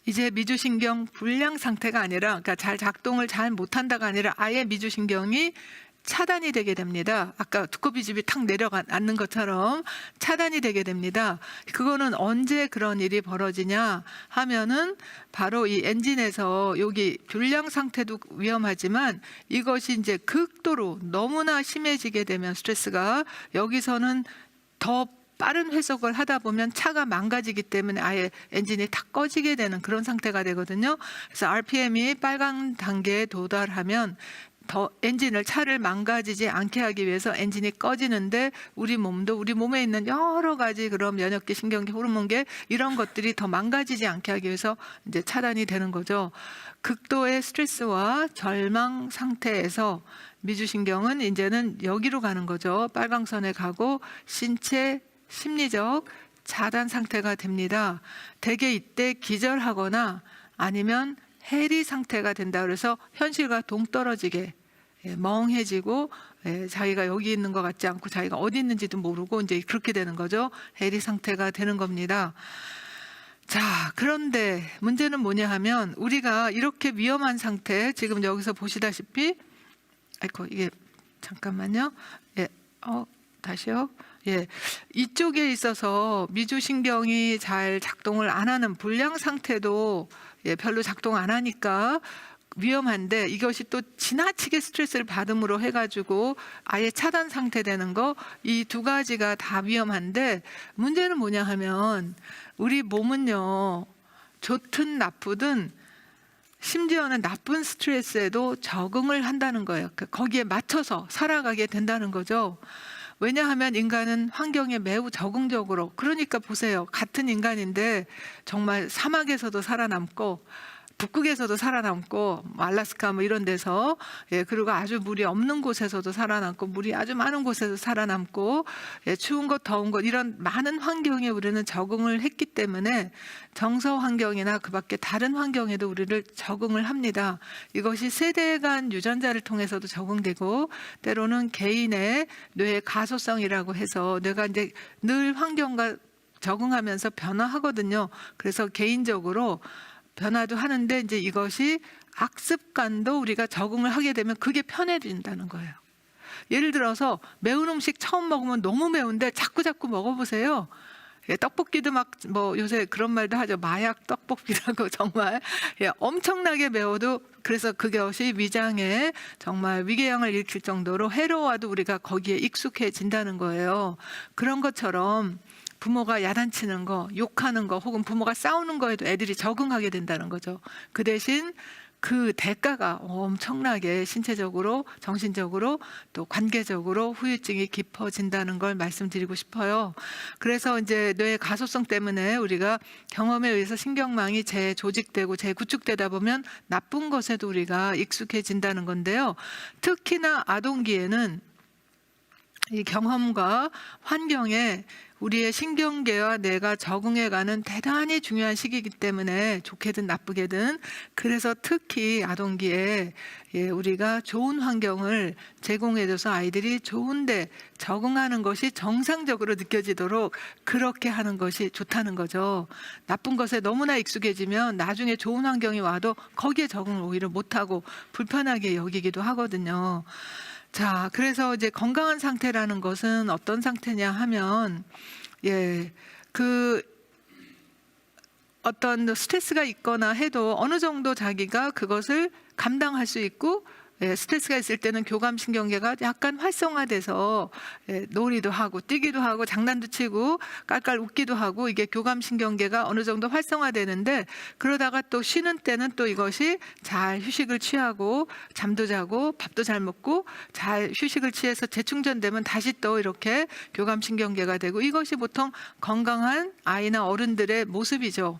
Speaker 2: 이제 미주신경 불량 상태가 아니라 그러니까 잘 작동을 잘 못한다가 아니라 아예 미주신경이 차단이 되게 됩니다. 아까 두꺼비집이 탁 내려앉는 것처럼 차단이 되게 됩니다. 그거는 언제 그런 일이 벌어지냐 하면은 바로 이 엔진에서 여기 불량 상태도 위험하지만 이것이 이제 극도로 너무나 심해지게 되면 스트레스가 여기서는 더 빠른 회속을 하다 보면 차가 망가지기 때문에 아예 엔진이 탁 꺼지게 되는 그런 상태가 되거든요. 그래서 RPM이 빨간 단계에 도달하면 더 엔진을 차를 망가지지 않게 하기 위해서 엔진이 꺼지는데 우리 몸도 우리 몸에 있는 여러 가지 그런 면역계, 신경계, 호르몬계 이런 것들이 더 망가지지 않게 하기 위해서 이제 차단이 되는 거죠. 극도의 스트레스와 절망 상태에서 미주신경은 이제는 여기로 가는 거죠. 빨강선에 가고 신체, 심리적 차단 상태가 됩니다. 대개 이때 기절하거나 아니면 해리 상태가 된다 그래서 현실과 동떨어지게 멍해지고 자기가 여기 있는 것 같지 않고 자기가 어디 있는지도 모르고 이제 그렇게 되는 거죠. 해리 상태가 되는 겁니다. 자, 그런데 문제는 뭐냐 하면 우리가 이렇게 위험한 상태 지금 여기서 보시다시피 아이고 이게 잠깐만요. 다시요. 이쪽에 있어서 미주신경이 잘 작동을 안 하는 불량 상태도 별로 작동 안 하니까 위험한데 이것이 또 지나치게 스트레스를 받음으로 해가지고 아예 차단 상태 되는 거 이 두 가지가 다 위험한데 문제는 뭐냐 하면 우리 몸은요 좋든 나쁘든 심지어는 나쁜 스트레스에도 적응을 한다는 거예요. 거기에 맞춰서 살아가게 된다는 거죠. 왜냐하면 인간은 환경에 매우 적응적으로 그러니까 보세요. 같은 인간인데 정말 사막에서도 살아남고 북극에서도 살아남고 알래스카 뭐 이런 데서 그리고 아주 물이 없는 곳에서도 살아남고 물이 아주 많은 곳에서 살아남고 추운 것 더운 것 이런 많은 환경에 우리는 적응을 했기 때문에 정서 환경이나 그밖에 다른 환경에도 우리를 적응을 합니다. 이것이 세대 간 유전자를 통해서도 적응되고 때로는 개인의 뇌의 가소성이라고 해서 뇌가 이제 늘 환경과 적응하면서 변화하거든요. 그래서 개인적으로 변화도 하는데 이제 이것이 악습관도 우리가 적응을 하게 되면 그게 편해진다는 거예요. 예를 들어서 매운 음식 처음 먹으면 너무 매운데 자꾸 먹어보세요. 떡볶이도 막 뭐 요새 그런 말도 하죠. 마약 떡볶이라고 정말 엄청나게 매워도 그래서 그것이 위장에 정말 위궤양을 일으킬 정도로 해로워도 우리가 거기에 익숙해진다는 거예요. 그런 것처럼 부모가 야단치는 거, 욕하는 거 혹은 부모가 싸우는 거에도 애들이 적응하게 된다는 거죠. 그 대신 그 대가가 엄청나게 신체적으로, 정신적으로 또 관계적으로 후유증이 깊어진다는 걸 말씀드리고 싶어요. 그래서 이제 뇌의 가소성 때문에 우리가 경험에 의해서 신경망이 재조직되고 재구축되다 보면 나쁜 것에도 우리가 익숙해진다는 건데요. 특히나 아동기에는 이 경험과 환경에 우리의 신경계와 뇌가 적응해가는 대단히 중요한 시기이기 때문에 좋게든 나쁘게든 그래서 특히 아동기에 우리가 좋은 환경을 제공해줘서 아이들이 좋은데 적응하는 것이 정상적으로 느껴지도록 그렇게 하는 것이 좋다는 거죠. 나쁜 것에 너무나 익숙해지면 나중에 좋은 환경이 와도 거기에 적응을 오히려 못하고 불편하게 여기기도 하거든요. 자, 그래서 이제 건강한 상태라는 것은 어떤 상태냐 하면, 어떤 스트레스가 있거나 해도 어느 정도 자기가 그것을 감당할 수 있고, 스트레스가 있을 때는 교감신경계가 약간 활성화돼서 놀이도 하고 뛰기도 하고 장난도 치고 깔깔 웃기도 하고 이게 교감신경계가 어느 정도 활성화되는데 그러다가 또 쉬는 때는 또 이것이 잘 휴식을 취하고 잠도 자고 밥도 잘 먹고 잘 휴식을 취해서 재충전되면 다시 또 이렇게 교감신경계가 되고 이것이 보통 건강한 아이나 어른들의 모습이죠.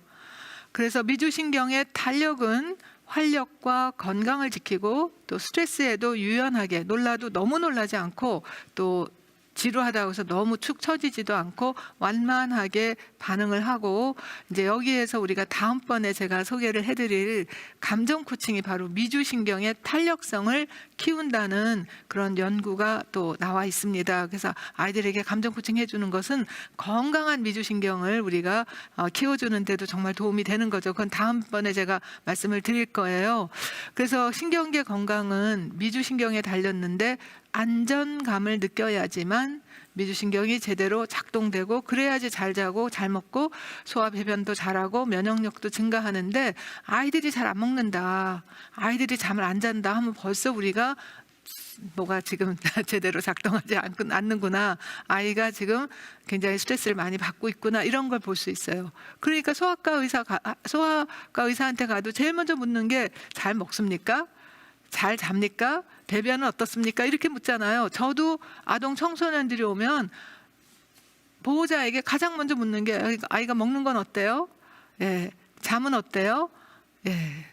Speaker 2: 그래서 미주신경의 탄력은 활력과 건강을 지키고 또 스트레스에도 유연하게 놀라도 너무 놀라지 않고 또 지루하다고 해서 너무 축 처지지도 않고 완만하게 반응을 하고 이제 여기에서 우리가 다음번에 제가 소개를 해드릴 감정 코칭이 바로 미주신경의 탄력성을 키운다는 그런 연구가 또 나와 있습니다. 그래서 아이들에게 감정 코칭 해주는 것은 건강한 미주신경을 우리가 키워주는 데도 정말 도움이 되는 거죠. 그건 다음번에 제가 말씀을 드릴 거예요. 그래서 신경계 건강은 미주신경에 달렸는데 안전감을 느껴야지만 미주신경이 제대로 작동되고 그래야지 잘 자고 잘 먹고 소화 배변도 잘하고 면역력도 증가하는데 아이들이 잘 안 먹는다, 아이들이 잠을 안 잔다 하면 벌써 우리가 뭐가 지금 제대로 작동하지 않는구나, 아이가 지금 굉장히 스트레스를 많이 받고 있구나 이런 걸 볼 수 있어요. 그러니까 소아과 의사한테 가도 제일 먼저 묻는 게 잘 먹습니까? 잘 잡니까? 배변은 어떻습니까? 이렇게 묻잖아요. 저도 아동 청소년들이 오면 보호자에게 가장 먼저 묻는 게 아이가 먹는 건 어때요? 잠은 어때요?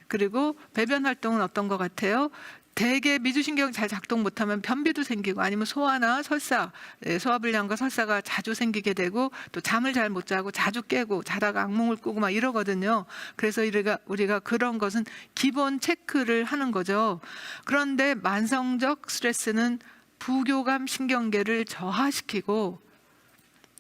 Speaker 2: 그리고 배변 활동은 어떤 것 같아요? 대개 미주신경이 잘 작동 못하면 변비도 생기고 아니면 소화나 설사, 소화불량과 설사가 자주 생기게 되고 또 잠을 잘 못 자고 자주 깨고 자다가 악몽을 꾸고 막 이러거든요. 그래서 우리가 그런 것은 기본 체크를 하는 거죠. 그런데 만성적 스트레스는 부교감 신경계를 저하시키고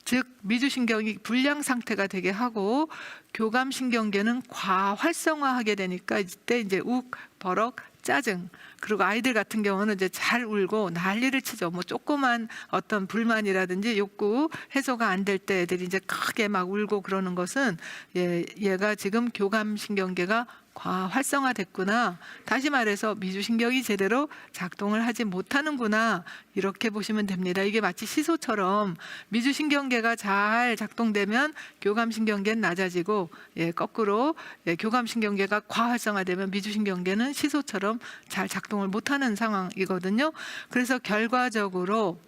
Speaker 2: 즉 미주신경이 불량 상태가 되게 하고 교감신경계는 과활성화하게 되니까 이때 이제 욱, 버럭, 짜증 그리고 아이들 같은 경우는 이제 잘 울고 난리를 치죠. 뭐 조그만 어떤 불만이라든지 욕구 해소가 안 될 때 애들이 이제 크게 막 울고 그러는 것은 얘가 지금 교감신경계가 과활성화됐구나. 다시 말해서 미주신경이 제대로 작동을 하지 못하는구나. 이렇게 보시면 됩니다. 이게 마치 시소처럼 미주신경계가 잘 작동되면 교감신경계는 낮아지고 거꾸로 교감신경계가 과활성화되면 미주신경계는 시소처럼 잘 작동을 못하는 상황이거든요. 그래서 결과적으로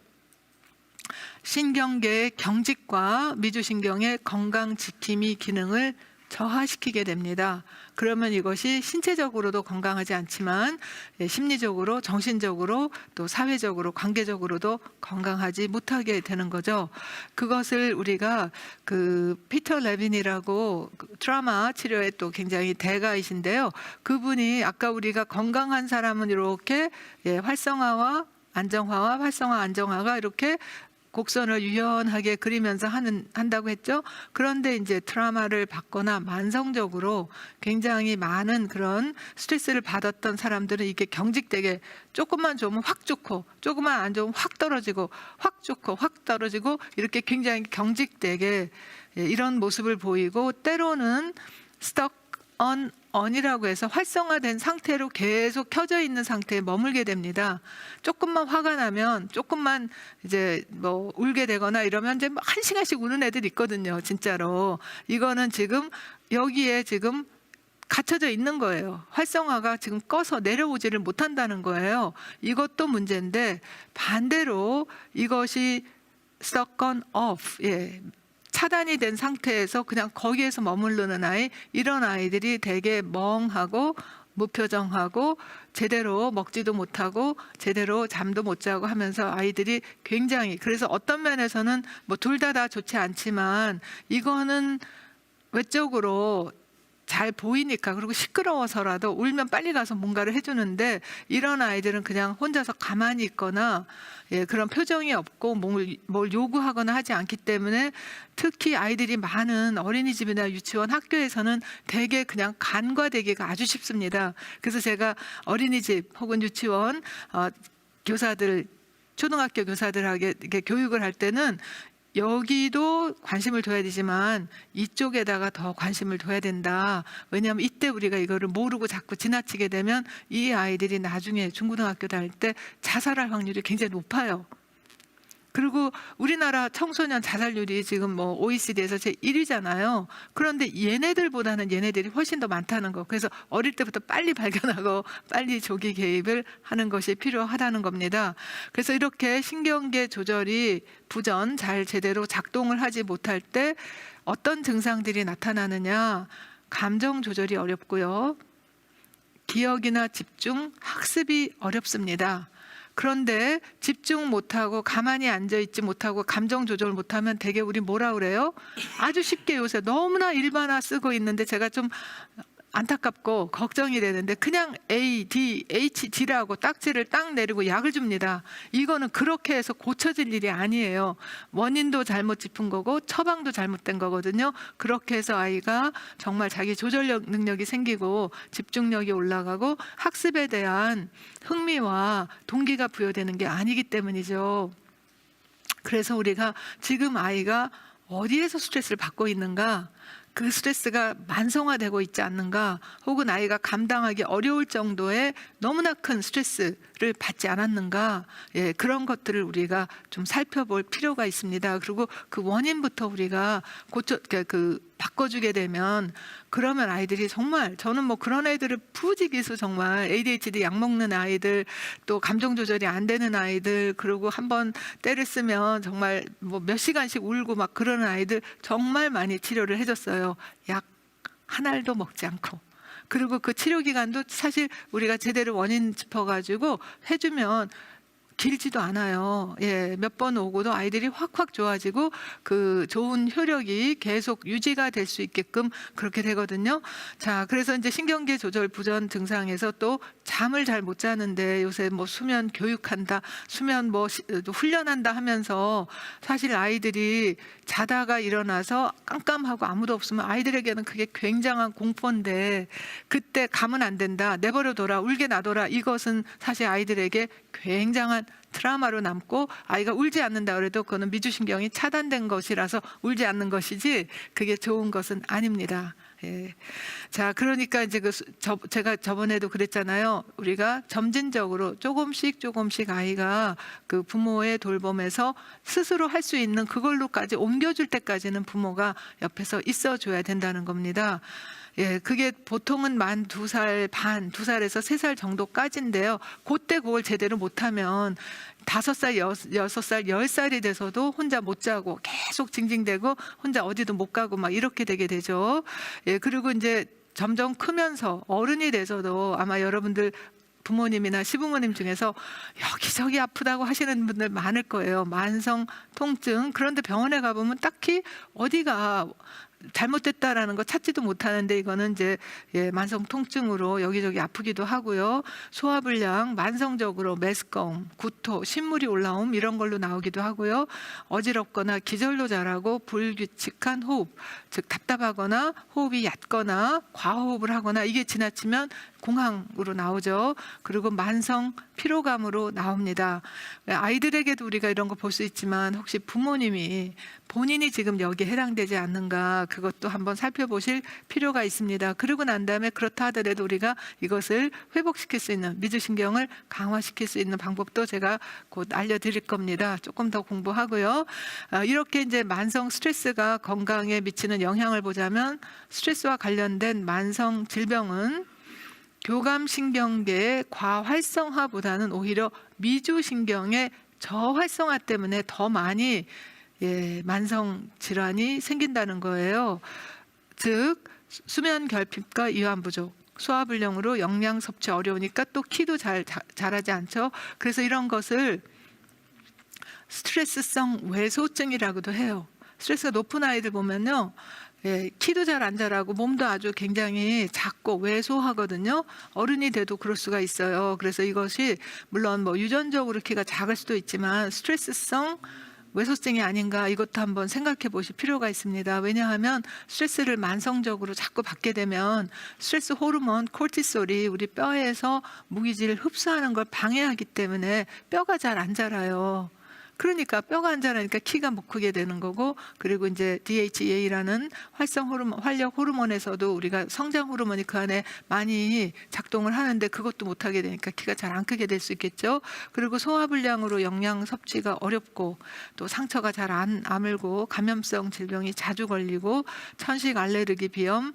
Speaker 2: 신경계의 경직과 미주신경의 건강 지킴이 기능을 저하시키게 됩니다. 그러면 이것이 신체적으로도 건강하지 않지만 심리적으로, 정신적으로, 또 사회적으로, 관계적으로도 건강하지 못하게 되는 거죠. 그것을 우리가 그 피터 레빈이라고 트라우마 치료의 또 굉장히 대가이신데요. 그분이 아까 우리가 건강한 사람은 이렇게 활성화와 안정화와 활성화 안정화가 이렇게 곡선을 유연하게 그리면서 한다고 했죠. 그런데 이제 트라우마를 받거나 만성적으로 굉장히 많은 그런 스트레스를 받았던 사람들은 이게 경직되게 조금만 좋으면 확 좋고 조금만 안 좋으면 확 떨어지고 확 좋고 확 떨어지고 이렇게 굉장히 경직되게 이런 모습을 보이고 때로는 stuck on이라고 해서 활성화된 상태로 계속 켜져 있는 상태에 머물게 됩니다. 조금만 화가 나면 조금만 이제 뭐 울게 되거나 이러면 이제 한 시간씩 우는 애들 있거든요. 진짜로. 이거는 지금 여기에 지금 갇혀져 있는 거예요. 활성화가 지금 꺼서 내려오지를 못한다는 거예요. 이것도 문제인데 반대로 이것이 stuck on off, 차단이 된 상태에서 그냥 거기에서 머무르는 아이, 이런 아이들이 되게 멍하고 무표정하고 제대로 먹지도 못하고 제대로 잠도 못 자고 하면서 아이들이 굉장히, 그래서 어떤 면에서는 뭐 둘 다 좋지 않지만 이거는 외적으로 잘 보이니까, 그리고 시끄러워서라도 울면 빨리 가서 뭔가를 해주는데 이런 아이들은 그냥 혼자서 가만히 있거나 그런 표정이 없고 뭘 요구하거나 하지 않기 때문에 특히 아이들이 많은 어린이집이나 유치원, 학교에서는 되게 그냥 간과되기가 아주 쉽습니다. 그래서 제가 어린이집 혹은 유치원 교사들, 초등학교 교사들에게 교육을 할 때는 여기도 관심을 둬야 되지만 이쪽에다가 더 관심을 둬야 된다. 왜냐하면 이때 우리가 이거를 모르고 자꾸 지나치게 되면 이 아이들이 나중에 중고등학교 다닐 때 자살할 확률이 굉장히 높아요. 그리고 우리나라 청소년 자살률이 지금 뭐 OECD에서 제1위잖아요. 그런데 얘네들보다는 얘네들이 훨씬 더 많다는 거. 그래서 어릴 때부터 빨리 발견하고 빨리 조기 개입을 하는 것이 필요하다는 겁니다. 그래서 이렇게 신경계 조절이 부전 잘 제대로 작동을 하지 못할 때 어떤 증상들이 나타나느냐. 감정 조절이 어렵고요. 기억이나 집중, 학습이 어렵습니다. 그런데 집중 못하고 가만히 앉아있지 못하고 감정 조절 못하면 되게 우리 뭐라 그래요? 아주 쉽게 요새 너무나 일반화 쓰고 있는데 제가 좀 안타깝고 걱정이 되는데 그냥 A, D, H, D라고 딱지를 딱 내리고 약을 줍니다. 이거는 그렇게 해서 고쳐질 일이 아니에요. 원인도 잘못 짚은 거고 처방도 잘못된 거거든요. 그렇게 해서 아이가 정말 자기 조절 능력이 생기고 집중력이 올라가고 학습에 대한 흥미와 동기가 부여되는 게 아니기 때문이죠. 그래서 우리가 지금 아이가 어디에서 스트레스를 받고 있는가, 그 스트레스가 만성화되고 있지 않는가, 혹은 아이가 감당하기 어려울 정도의 너무나 큰 스트레스를 받지 않았는가, 그런 것들을 우리가 좀 살펴볼 필요가 있습니다. 그리고 그 원인부터 우리가 바꿔주게 되면 그러면 아이들이 정말, 저는 뭐 그런 애들을 푸지기수 정말 ADHD 약 먹는 아이들, 또 감정 조절이 안 되는 아이들, 그리고 한번 때를 쓰면 정말 뭐 몇 시간씩 울고 막 그러는 아이들 정말 많이 치료를 해줬어요. 약 한 알도 먹지 않고. 그리고 그 치료 기간도 사실 우리가 제대로 원인 짚어가지고 해주면 길지도 않아요. 몇 번 오고도 아이들이 확확 좋아지고 그 좋은 효력이 계속 유지가 될 수 있게끔 그렇게 되거든요. 자, 그래서 이제 신경계 조절 부전 증상에서 또 잠을 잘 못 자는데 요새 뭐 수면 교육한다, 수면 뭐 훈련한다 하면서 사실 아이들이 자다가 일어나서 깜깜하고 아무도 없으면 아이들에게는 그게 굉장한 공포인데 그때 가면 안 된다, 내버려 둬라, 울게 놔둬라, 이것은 사실 아이들에게 굉장한 트라우마로 남고 아이가 울지 않는다 그래도 그거는 미주신경이 차단된 것이라서 울지 않는 것이지 그게 좋은 것은 아닙니다. 자, 그러니까 이제 제가 저번에도 그랬잖아요. 우리가 점진적으로 조금씩 아이가 그 부모의 돌봄에서 스스로 할 수 있는 그걸로까지 옮겨줄 때까지는 부모가 옆에서 있어줘야 된다는 겁니다. 예, 그게 보통은 만 2살 반, 2살에서 3살 정도까지인데요. 그때 그걸 제대로 못하면 5살, 6살, 10살이 돼서도 혼자 못 자고 계속 징징대고 혼자 어디도 못 가고 막 이렇게 되게 되죠. 예, 그리고 이제 점점 크면서 어른이 돼서도 아마 여러분들 부모님이나 시부모님 중에서 여기저기 아프다고 하시는 분들 많을 거예요. 만성 통증. 그런데 병원에 가보면 딱히 어디가 잘못됐다라는 거 찾지도 못하는데 이거는 이제 만성 통증으로 여기저기 아프기도 하고요. 소화불량, 만성적으로 메스꺼움, 구토, 신물이 올라옴 이런 걸로 나오기도 하고요. 어지럽거나 기절로 자라고 불규칙한 호흡, 즉 답답하거나 호흡이 얕거나 과호흡을 하거나 이게 지나치면 공황으로 나오죠. 그리고 만성 피로감으로 나옵니다. 아이들에게도 우리가 이런 거 볼 수 있지만 혹시 부모님이 본인이 지금 여기에 해당되지 않는가 그것도 한번 살펴보실 필요가 있습니다. 그러고 난 다음에 그렇다 하더라도 우리가 이것을 회복시킬 수 있는 미주신경을 강화시킬 수 있는 방법도 제가 곧 알려드릴 겁니다. 조금 더 공부하고요. 이렇게 이제 만성 스트레스가 건강에 미치는 영향을 보자면 스트레스와 관련된 만성 질병은 교감신경계의 과활성화보다는 오히려 미주신경의 저활성화 때문에 더 많이 만성 질환이 생긴다는 거예요. 즉 수면 결핍과 이완 부족, 소화불량으로 영양 섭취 어려우니까 또 키도 자라지 않죠. 그래서 이런 것을 스트레스성 외소증이라고도 해요. 스트레스가 높은 아이들 보면요. 키도 잘 안 자라고 몸도 아주 굉장히 작고 왜소하거든요. 어른이 돼도 그럴 수가 있어요. 그래서 이것이 물론 뭐 유전적으로 키가 작을 수도 있지만 스트레스성 외소증이 아닌가 이것도 한번 생각해 보실 필요가 있습니다. 왜냐하면 스트레스를 만성적으로 자꾸 받게 되면 스트레스 호르몬 코르티솔이 우리 뼈에서 무기질을 흡수하는 걸 방해하기 때문에 뼈가 잘 안 자라요. 그러니까 뼈가 안 자라니까 키가 못 크게 되는 거고, 그리고 이제 DHEA라는 활력 호르몬에서도 우리가 성장 호르몬이 그 안에 많이 작동을 하는데 그것도 못 하게 되니까 키가 잘 안 크게 될 수 있겠죠. 그리고 소화불량으로 영양 섭취가 어렵고 또 상처가 잘 안 아물고 감염성 질병이 자주 걸리고 천식 알레르기 비염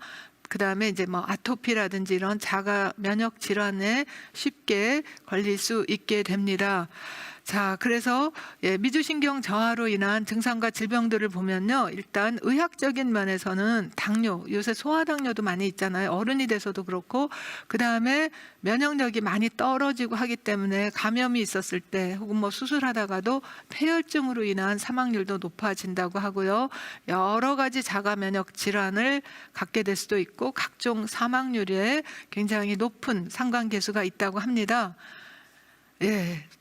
Speaker 2: 그 다음에 이제 뭐 아토피라든지 이런 자가 면역 질환에 쉽게 걸릴 수 있게 됩니다. 자, 그래서 미주신경 저하로 인한 증상과 질병들을 보면요. 일단 의학적인 면에서는 당뇨, 요새 소아당뇨도 많이 있잖아요. 어른이 돼서도 그렇고, 그 다음에 면역력이 많이 떨어지고 하기 때문에 감염이 있었을 때 혹은 뭐 수술하다가도 폐혈증으로 인한 사망률도 높아진다고 하고요. 여러 가지 자가 면역 질환을 갖게 될 수도 있고 각종 사망률에 굉장히 높은 상관계수가 있다고 합니다.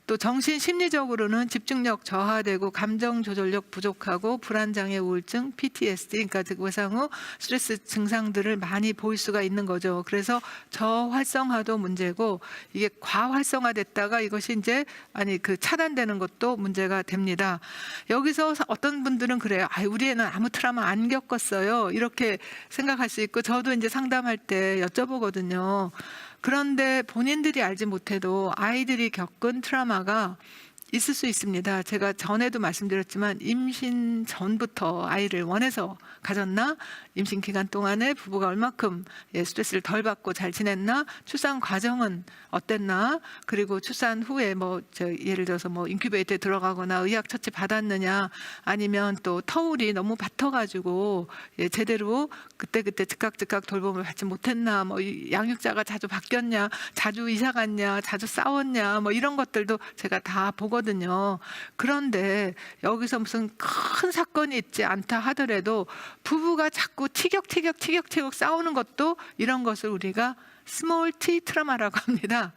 Speaker 2: 또 정신 심리적으로는 집중력 저하되고 감정 조절력 부족하고 불안장애 우울증, PTSD, 그러니까 외상 후 스트레스 증상들을 많이 보일 수가 있는 거죠. 그래서 저활성화도 문제고 이게 과활성화됐다가 이것이 이제 차단되는 것도 문제가 됩니다. 여기서 어떤 분들은 그래요. 우리 애는 아무 트라우마 안 겪었어요. 이렇게 생각할 수 있고 저도 이제 상담할 때 여쭤보거든요. 그런데 본인들이 알지 못해도 아이들이 겪은 트라우마가 있을 수 있습니다. 제가 전에도 말씀드렸지만 임신 전부터 아이를 원해서 가졌나? 임신 기간 동안에 부부가 얼마큼 스트레스를 덜 받고 잘 지냈나? 출산 과정은 어땠나? 그리고 출산 후에 예를 들어서 인큐베이터에 들어가거나 의학 처치 받았느냐? 아니면 또 터울이 너무 밭어가지고 제대로 그때그때 즉각 돌봄을 받지 못했나? 양육자가 자주 바뀌었냐? 자주 이사 갔냐? 자주 싸웠냐? 이런 것들도 제가 다 보거든요. 그런데 여기서 무슨 큰 사건이 있지 않다 하더라도 부부가 자꾸 티격태격 싸우는 것도 이런 것을 우리가 스몰 T 트라우마라고 합니다.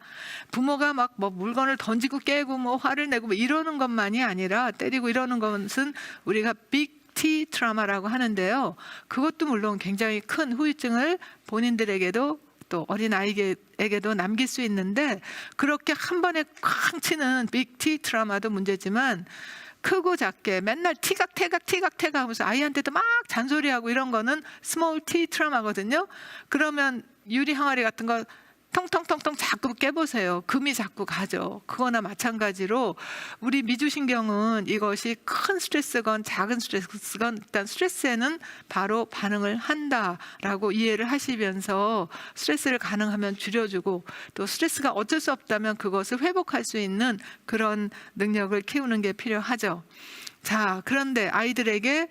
Speaker 2: 부모가 물건을 던지고 깨고 화를 내고 이러는 것만이 아니라 때리고 이러는 것은 우리가 빅 T 트라우마라고 하는데요. 그것도 물론 굉장히 큰 후유증을 본인들에게도 또 어린아이에게도 남길 수 있는데 그렇게 한 번에 쾅 치는 빅 T 트라우마도 문제지만 크고 작게 맨날 티각태각 하면서 아이한테도 막 잔소리하고 이런 거는 스몰 T 트라우마거든요. 그러면 유리 항아리 같은 거 텅텅텅텅 자꾸 깨보세요. 금이 자꾸 가죠. 그거나 마찬가지로 우리 미주신경은 이것이 큰 스트레스건 작은 스트레스건 일단 스트레스에는 바로 반응을 한다라고 이해를 하시면서 스트레스를 가능하면 줄여주고 또 스트레스가 어쩔 수 없다면 그것을 회복할 수 있는 그런 능력을 키우는 게 필요하죠. 자, 그런데 아이들에게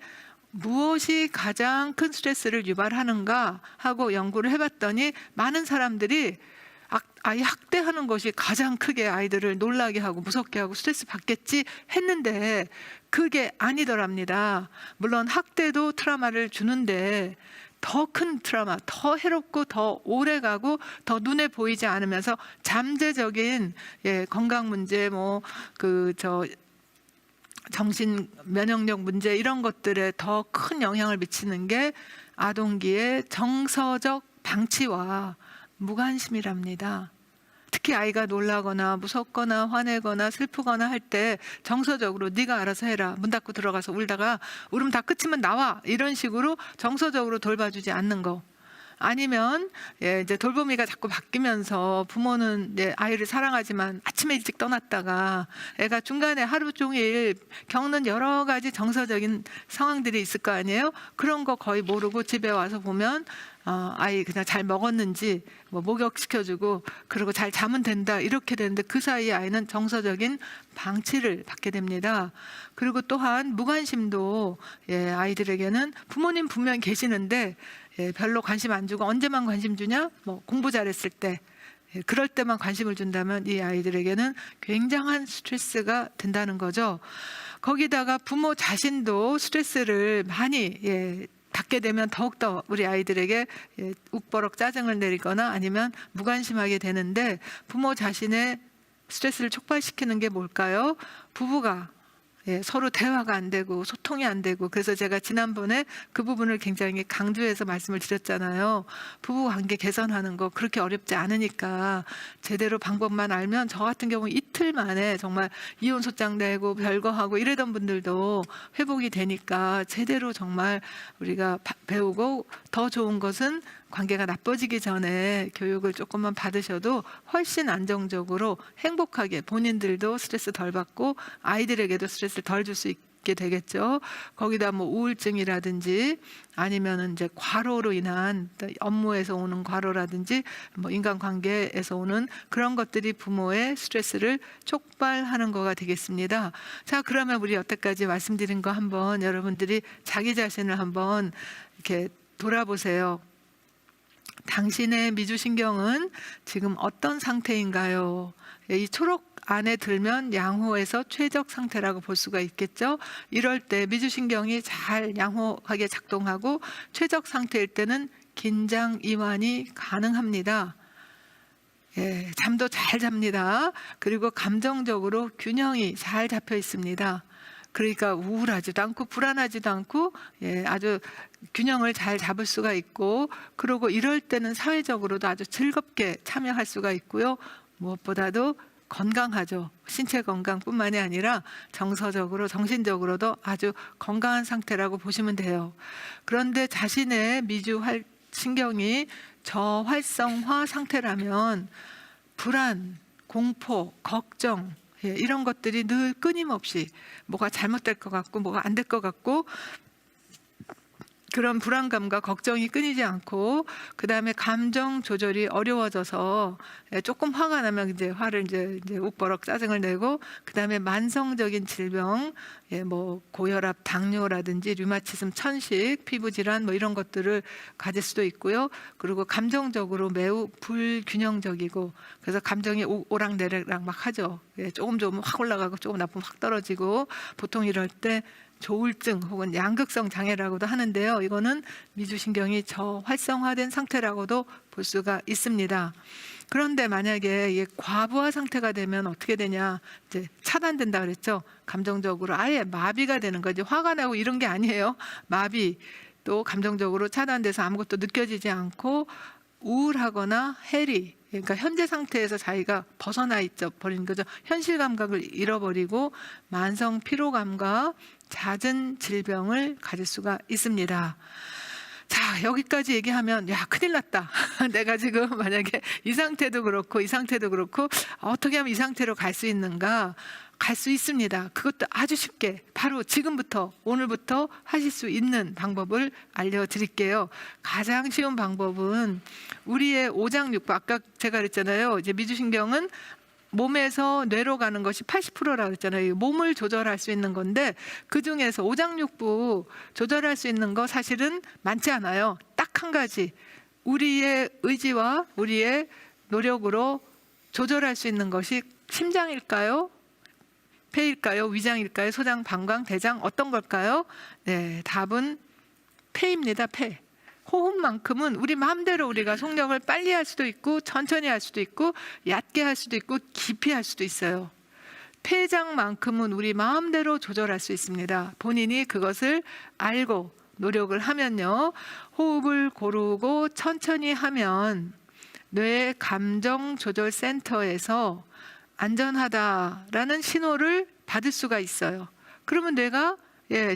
Speaker 2: 무엇이 가장 큰 스트레스를 유발하는가 하고 연구를 해봤더니 많은 사람들이 아이 학대하는 것이 가장 크게 아이들을 놀라게 하고 무섭게 하고 스트레스 받겠지 했는데 그게 아니더랍니다. 물론 학대도 트라우마를 주는데 더 큰 트라우마, 더 해롭고 더 오래가고 더 눈에 보이지 않으면서 잠재적인 건강 문제, 정신 면역력 문제 이런 것들에 더 큰 영향을 미치는 게 아동기의 정서적 방치와 무관심이랍니다. 특히 아이가 놀라거나 무섭거나 화내거나 슬프거나 할 때 정서적으로 네가 알아서 해라, 문 닫고 들어가서 울다가 울음 다 끝이면 나와, 이런 식으로 정서적으로 돌봐주지 않는 거. 아니면 이제 돌보미가 자꾸 바뀌면서 부모는 아이를 사랑하지만 아침에 일찍 떠났다가 애가 중간에 하루 종일 겪는 여러 가지 정서적인 상황들이 있을 거 아니에요. 그런 거 거의 모르고 집에 와서 보면 아이 그냥 잘 먹었는지 목욕시켜주고 그리고 잘 자면 된다 이렇게 되는데 그 사이에 아이는 정서적인 방치를 받게 됩니다. 그리고 또한 무관심도 아이들에게는 부모님 분명 계시는데 별로 관심 안 주고 언제만 관심 주냐? 공부 잘했을 때, 그럴 때만 관심을 준다면 이 아이들에게는 굉장한 스트레스가 된다는 거죠. 거기다가 부모 자신도 스트레스를 많이 받게 되면 더욱더 우리 아이들에게 욱버럭 짜증을 내리거나 아니면 무관심하게 되는데 부모 자신의 스트레스를 촉발시키는 게 뭘까요? 부부가 서로 대화가 안 되고 소통이 안 되고, 그래서 제가 지난번에 그 부분을 굉장히 강조해서 말씀을 드렸잖아요. 부부 관계 개선하는 거 그렇게 어렵지 않으니까 제대로 방법만 알면, 저 같은 경우 이틀 만에 정말 이혼 소장 내고 별거 하고 이러던 분들도 회복이 되니까 제대로 정말 우리가 배우고, 더 좋은 것은 관계가 나빠지기 전에 교육을 조금만 받으셔도 훨씬 안정적으로 행복하게 본인들도 스트레스 덜 받고 아이들에게도 스트레스를 덜 줄 수 있게 되겠죠. 거기다 우울증이라든지 아니면은 이제 과로로 인한 업무에서 오는 과로라든지 인간관계에서 오는 그런 것들이 부모의 스트레스를 촉발하는 거가 되겠습니다. 자, 그러면 우리 여태까지 말씀드린 거 한번 여러분들이 자기 자신을 한번 이렇게 돌아보세요. 당신의 미주신경은 지금 어떤 상태인가요? 이 초록 안에 들면 양호에서 최적 상태라고 볼 수가 있겠죠. 이럴 때 미주신경이 잘 양호하게 작동하고 최적 상태일 때는 긴장 이완이 가능합니다. 잠도 잘 잡니다. 그리고 감정적으로 균형이 잘 잡혀 있습니다. 그러니까 우울하지도 않고 불안하지도 않고 아주 균형을 잘 잡을 수가 있고, 그리고 이럴 때는 사회적으로도 아주 즐겁게 참여할 수가 있고요. 무엇보다도 건강하죠. 신체 건강뿐만이 아니라 정서적으로 정신적으로도 아주 건강한 상태라고 보시면 돼요. 그런데 자신의 미주 신경이 저활성화 상태라면 불안, 공포, 걱정 이런 것들이 늘 끊임없이 뭐가 잘못될 것 같고 뭐가 안 될 것 같고, 그런 불안감과 걱정이 끊이지 않고, 그 다음에 감정 조절이 어려워져서 조금 화가 나면 이제 화를 이제 욱버럭 짜증을 내고, 그 다음에 만성적인 질병, 고혈압, 당뇨라든지 류마티즘, 천식, 피부 질환 이런 것들을 가질 수도 있고요. 그리고 감정적으로 매우 불균형적이고, 그래서 감정이 오락내락 막 하죠. 조금 확 올라가고 조금 나쁘면 확 떨어지고, 보통 이럴 때 조울증 혹은 양극성 장애라고도 하는데요. 이거는 미주신경이 저활성화된 상태라고도 볼 수가 있습니다. 그런데 만약에 이게 과부하 상태가 되면 어떻게 되냐? 이제 차단된다 그랬죠. 감정적으로 아예 마비가 되는 거지. 화가 나고 이런 게 아니에요. 마비, 또 감정적으로 차단돼서 아무것도 느껴지지 않고 우울하거나 해리, 그러니까 현재 상태에서 자기가 벗어나 있어 버리는 거죠. 현실 감각을 잃어버리고 만성 피로감과 잦은 질병을 가질 수가 있습니다. 자, 여기까지 얘기하면 야, 큰일 났다. 내가 지금 만약에 이 상태도 그렇고 이 상태도 그렇고 어떻게 하면 이 상태로 갈 수 있는가? 갈 수 있습니다. 그것도 아주 쉽게 바로 지금부터 오늘부터 하실 수 있는 방법을 알려드릴게요. 가장 쉬운 방법은 우리의 오장육부, 아까 제가 그랬잖아요. 이제 미주신경은 몸에서 뇌로 가는 것이 80%라고 했잖아요. 몸을 조절할 수 있는 건데 그중에서 오장육부 조절할 수 있는 거 사실은 많지 않아요. 딱 한 가지, 우리의 의지와 우리의 노력으로 조절할 수 있는 것이 심장일까요? 폐일까요? 위장일까요? 소장, 방광, 대장 어떤 걸까요? 네, 답은 폐입니다. 폐. 호흡만큼은 우리 마음대로 우리가 속력을 빨리 할 수도 있고 천천히 할 수도 있고 얕게 할 수도 있고 깊이 할 수도 있어요. 폐장만큼은 우리 마음대로 조절할 수 있습니다. 본인이 그것을 알고 노력을 하면요. 호흡을 고르고 천천히 하면 뇌 감정조절센터에서 안전하다라는 신호를 받을 수가 있어요. 그러면 뇌가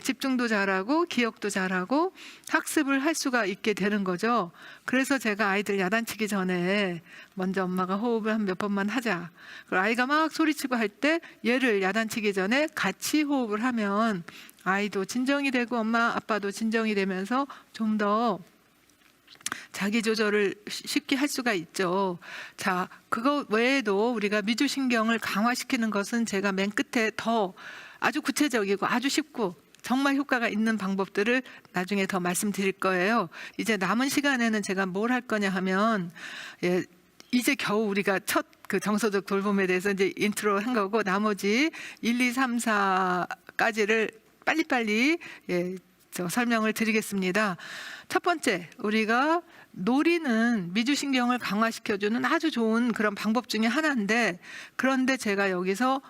Speaker 2: 집중도 잘하고 기억도 잘하고 학습을 할 수가 있게 되는 거죠. 그래서 제가 아이들 야단치기 전에 먼저 엄마가 호흡을 한 몇 번만 하자. 그리고 아이가 막 소리치고 할 때 얘를 야단치기 전에 같이 호흡을 하면 아이도 진정이 되고 엄마 아빠도 진정이 되면서 좀 더 자기 조절을 쉽게 할 수가 있죠. 자, 그거 외에도 우리가 미주신경을 강화시키는 것은 제가 맨 끝에 더 아주 구체적이고 아주 쉽고 정말 효과가 있는 방법들을 나중에 더 말씀드릴 거예요. 이제 남은 시간에는 제가 뭘 할 거냐 하면 이제 겨우 우리가 첫 그 정서적 돌봄에 대해서 이제 인트로 한 거고 나머지 1, 2, 3, 4까지를 빨리빨리 설명을 드리겠습니다. 첫 번째, 우리가 놀이는 미주신경을 강화시켜주는 아주 좋은 그런 방법 중에 하나인데 그런데 제가 여기서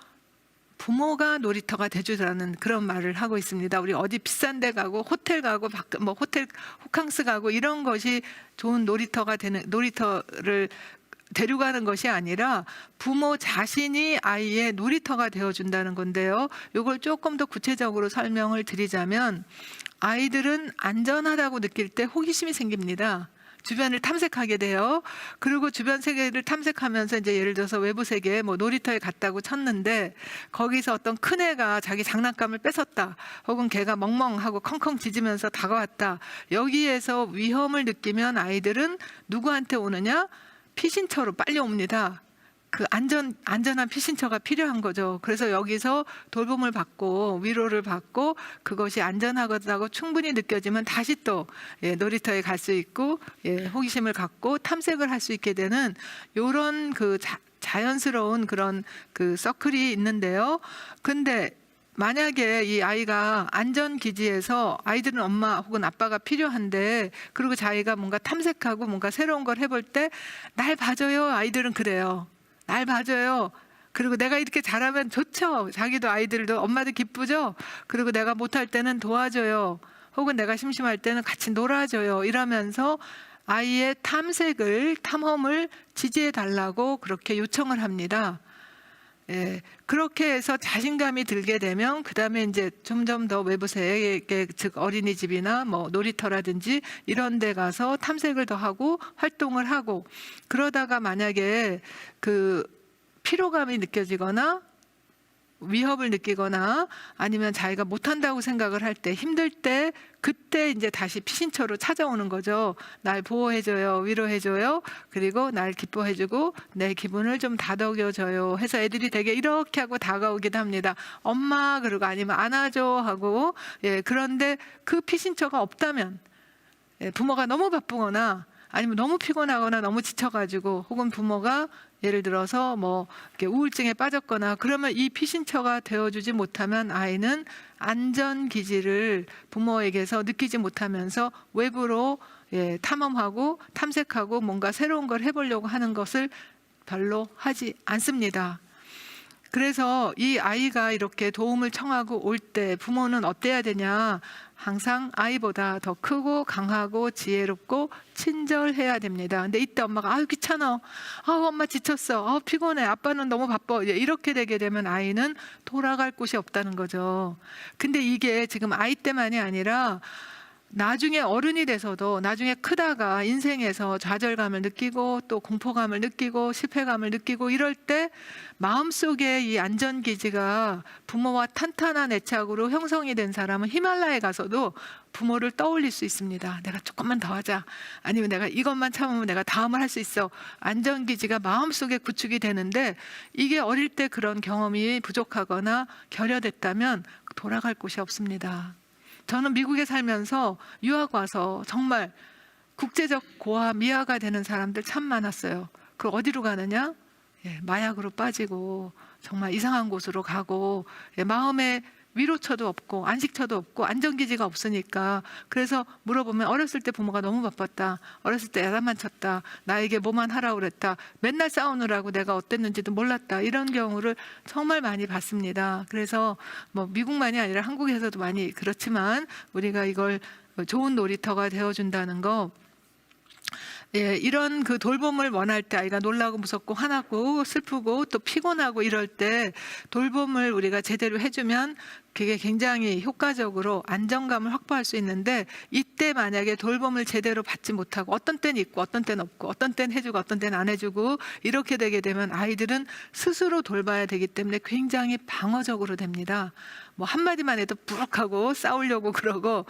Speaker 2: 부모가 놀이터가 돼주라는 그런 말을 하고 있습니다. 우리 어디 비싼 데 가고 호텔 가고 뭐 호텔 호캉스 가고 이런 것이 좋은 놀이터가 되는 놀이터를 데려가는 것이 아니라 부모 자신이 아이의 놀이터가 되어준다는 건데요. 이걸 조금 더 구체적으로 설명을 드리자면 아이들은 안전하다고 느낄 때 호기심이 생깁니다. 주변을 탐색하게 돼요. 그리고 주변 세계를 탐색하면서 이제 예를 들어서 외부 세계 뭐 놀이터에 갔다고 쳤는데 거기서 어떤 큰 애가 자기 장난감을 뺏었다. 혹은 걔가 멍멍하고 컹컹 짖으면서 다가왔다. 여기에서 위험을 느끼면 아이들은 누구한테 오느냐? 피신처로 빨리 옵니다. 그 안전한 피신처가 필요한 거죠. 그래서 여기서 돌봄을 받고 위로를 받고 그것이 안전하다고 충분히 느껴지면 다시 또 놀이터에 갈 수 있고 호기심을 갖고 탐색을 할 수 있게 되는 이런 그 자연스러운 그런 그 서클이 있는데요. 근데 만약에 이 아이가 안전기지에서 아이들은 엄마 혹은 아빠가 필요한데 그리고 자기가 뭔가 탐색하고 뭔가 새로운 걸 해볼 때 날 봐줘요. 아이들은 그래요. 날 봐줘요. 그리고 내가 이렇게 잘하면 좋죠. 자기도 아이들도 엄마도 기쁘죠. 그리고 내가 못할 때는 도와줘요. 혹은 내가 심심할 때는 같이 놀아줘요. 이러면서 아이의 탐험을 지지해 달라고 그렇게 요청을 합니다. 그렇게 해서 자신감이 들게 되면 그 다음에 이제 점점 더 외부 세계, 즉 어린이집이나 뭐 놀이터라든지 이런 데 가서 탐색을 더 하고 활동을 하고 그러다가 만약에 그 피로감이 느껴지거나 위협을 느끼거나 아니면 자기가 못한다고 생각을 할 때 힘들 때 그때 이제 다시 피신처로 찾아오는 거죠. 날 보호해줘요, 위로해줘요, 그리고 날 기뻐해주고 내 기분을 좀 다독여줘요 해서 애들이 되게 이렇게 하고 다가오기도 합니다. 엄마 그리고 아니면 안아줘 하고 그런데 그 피신처가 없다면 부모가 너무 바쁘거나 아니면 너무 피곤하거나 너무 지쳐가지고 혹은 부모가 예를 들어서 뭐 이렇게 우울증에 빠졌거나 그러면 이 피신처가 되어주지 못하면 아이는 안전기지를 부모에게서 느끼지 못하면서 외부로 탐험하고 탐색하고 뭔가 새로운 걸 해보려고 하는 것을 별로 하지 않습니다. 그래서 이 아이가 이렇게 도움을 청하고 올 때 부모는 어때야 되냐? 항상 아이보다 더 크고 강하고 지혜롭고 친절해야 됩니다. 근데 이때 엄마가 아유 귀찮아, 아우 엄마 지쳤어, 아우 피곤해, 아빠는 너무 바빠 이렇게 되게 되면 아이는 돌아갈 곳이 없다는 거죠. 근데 이게 지금 아이 때만이 아니라 나중에 어른이 돼서도 나중에 크다가 인생에서 좌절감을 느끼고 또 공포감을 느끼고 실패감을 느끼고 이럴 때 마음속에 이 안전기지가 부모와 탄탄한 애착으로 형성이 된 사람은 히말라야에 가서도 부모를 떠올릴 수 있습니다. 내가 조금만 더 하자. 아니면 내가 이것만 참으면 내가 다음을 할 수 있어. 안전기지가 마음속에 구축이 되는데 이게 어릴 때 그런 경험이 부족하거나 결여됐다면 돌아갈 곳이 없습니다. 저는 미국에 살면서 유학 와서 정말 국제적 고아 미아가 되는 사람들 참 많았어요. 그 어디로 가느냐? 마약으로 빠지고 정말 이상한 곳으로 가고 마음에 위로처도 없고 안식처도 없고 안전기지가 없으니까 그래서 물어보면 어렸을 때 부모가 너무 바빴다. 어렸을 때 야단만 쳤다. 나에게 뭐만 하라고 그랬다. 맨날 싸우느라고 내가 어땠는지도 몰랐다. 이런 경우를 정말 많이 봤습니다. 그래서 뭐 미국만이 아니라 한국에서도 많이 그렇지만 우리가 이걸 좋은 놀이터가 되어준다는 거 이런 그 돌봄을 원할 때 아이가 놀라고 무섭고 화나고 슬프고 또 피곤하고 이럴 때 돌봄을 우리가 제대로 해주면 그게 굉장히 효과적으로 안정감을 확보할 수 있는데 이때 만약에 돌봄을 제대로 받지 못하고 어떤 때는 있고 어떤 때는 없고 어떤 때는 해주고 어떤 때는 안 해주고 이렇게 되게 되면 아이들은 스스로 돌봐야 되기 때문에 굉장히 방어적으로 됩니다. 뭐 한마디만 해도 부럭하고 싸우려고 그러고